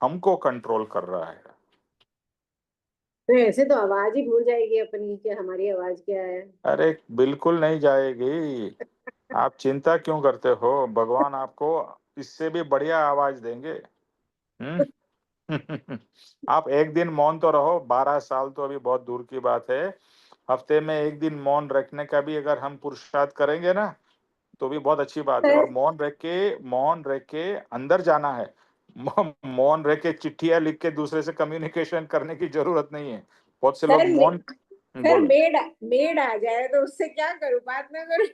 हमको कंट्रोल कर रहा है। तो ऐसे तो आवाज ही भूल जाएगी अपनी कि हमारी आवाज क्या है। अरे बिल्कुल नहीं जाएगी। आप चिंता क्यों करते हो? भगवान आपको इससे भी बढ़िया आवाज देंगे। हम्म। आप एक दिन मौन तो रहो, 12 साल तो अभी बहुत दूर की बात है। हफ्ते में एक दिन मौन रखने का भी अगर हम पुरुषार्थ करेंगे ना तो भी बहुत अच्छी बात है। और सर मौन रह के अंदर जाना है। मौन रह के चिट्ठियां लिख के दूसरे से कम्युनिकेशन करने की जरूरत नहीं है। बहुत से लोग सर मौन सर बोलो। मेड मेड आ जाए तो उससे क्या करूं, बात ना करूं?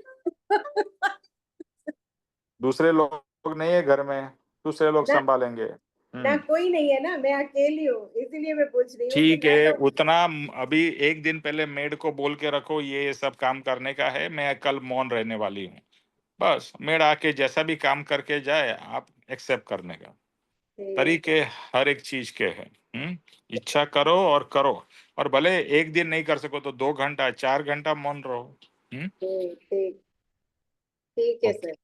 दूसरे लोग नहीं है घर में, दूसरे लोग ना संभालेंगे। ना कोई नहीं है ना, मैं अकेली हूँ, इसीलिए मैं पूछ रही हूँ कि ठीक मैं है, तो। उतना अभी एक दिन पहले मेड को बोल के रखो ये सब काम करने का है, मैं कल मौन रहने वाली हूँ। बस मेड आके जैसा भी काम करके जाए, आप एक्सेप्ट करने का ठीक है। तरीके हर एक चीज के हैं। इच्छा करो और करो। और भले एक दिन नहीं कर सको तो 2 घंटा 4 घंटा मौन रहो। ठीक ठीक ठीक है ओके। सर।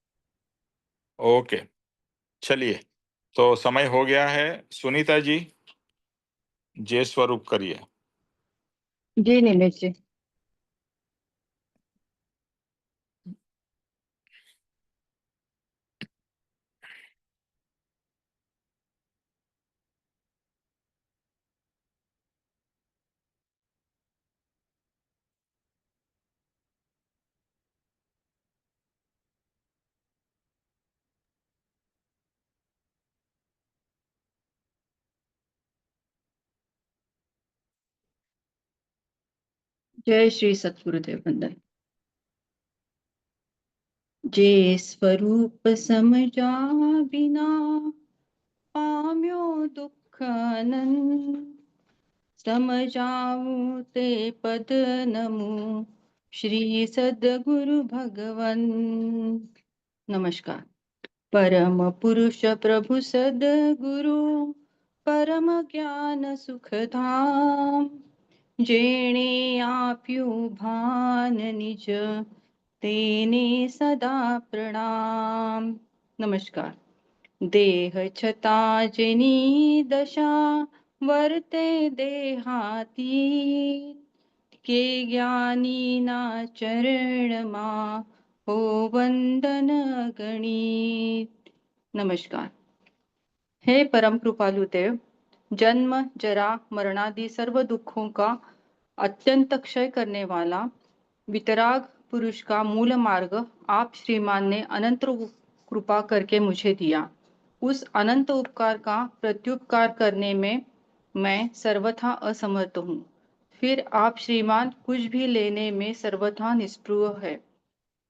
ओके, चलिए। तो समय हो गया है। सुनीता जी, जय स्वरूप करिए। जी नीलेश जी। जय श्री सतगुरुदेव वंदन। जे स्वरूप समझा बिना पाम्यो दुख अनंत, समझाऊं ते पद नमो श्री सद्गुरु भगवन। नमस्कार। परम पुरुष प्रभु सद्गुरु, परम ज्ञान सुख धाम, जेणे आप्યું भान निज તેને સદા પ્રણામ. નમસ્કાર. દેહ છતાં જેની દશા વર્તે દેહાતી કે જ્ઞાનીના ચરણમાં હો વંદન ગણિત. नमस्कार. हे परम कृपालु देव, जन्म जरा मरणादि सर्व दुखों का अत्यंत क्षय करने वाला वितराग पुरुष का मूल मार्ग आप श्रीमान ने अनंत कृपा करके मुझे दिया। उस अनंत उपकार का प्रत्युपकार करने में मैं सर्वथा असमर्थ हूँ। फिर आप श्रीमान कुछ भी लेने में सर्वथा निष्प्रिय है,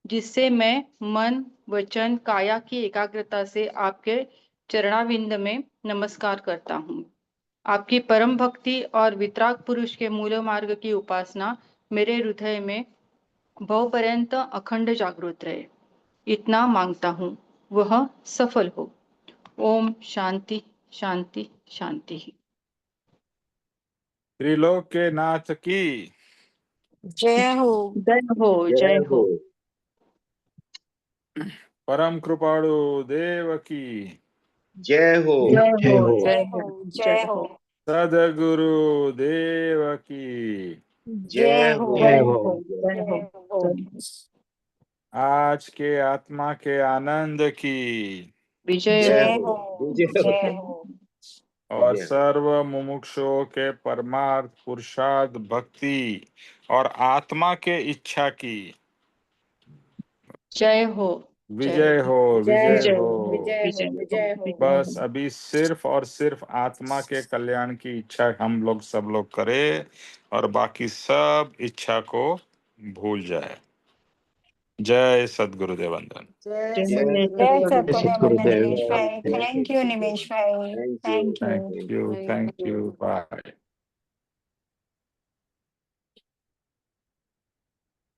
जिससे मैं मन वचन काया की एकाग्रता से आपके चरणाविंद में नमस्कार करता हूँ। आपकी परम भक्ति और वितराग पुरुष के मूल मार्ग की उपासना मेरे हृदय में भव पर्यंत अखंड जागृत रहे, इतना मांगता हूँ, वह सफल हो। ओम शांति शांति शांति। त्रिलोक के नाथ की जय हो। जय हो जय हो। परम कृपाणु देव की जय हो। जय हो जय जय हो। हो जय हो। सदगुरु देव की जय हो। जय हो जय हो जय हो। जय हो। आज के आत्मा के आनंद की विजय जय हो हो। विजय जय जय हो। और जय। सर्व मुमुक्षुओं के परमार्थ पुरुषार्थ भक्ति और आत्मा के इच्छा की जय हो विजय हो जय विजय विजय हो। हो, विजय हो, विजय हो। बस अभी सिर्फ और सिर्फ आत्मा के कल्याण की इच्छा हम लोग सब लोग करें और बाकी सब इच्छा को भूल जाए। जय सद्गुरुदेव वंदन। जय जय जय सद्गुरुदेव। सद्गुरुदेव जय निमेश भाई। जय थैंक यू निमेश भाई। Thank you. Thank you. Thank you Thank thank you. You bye.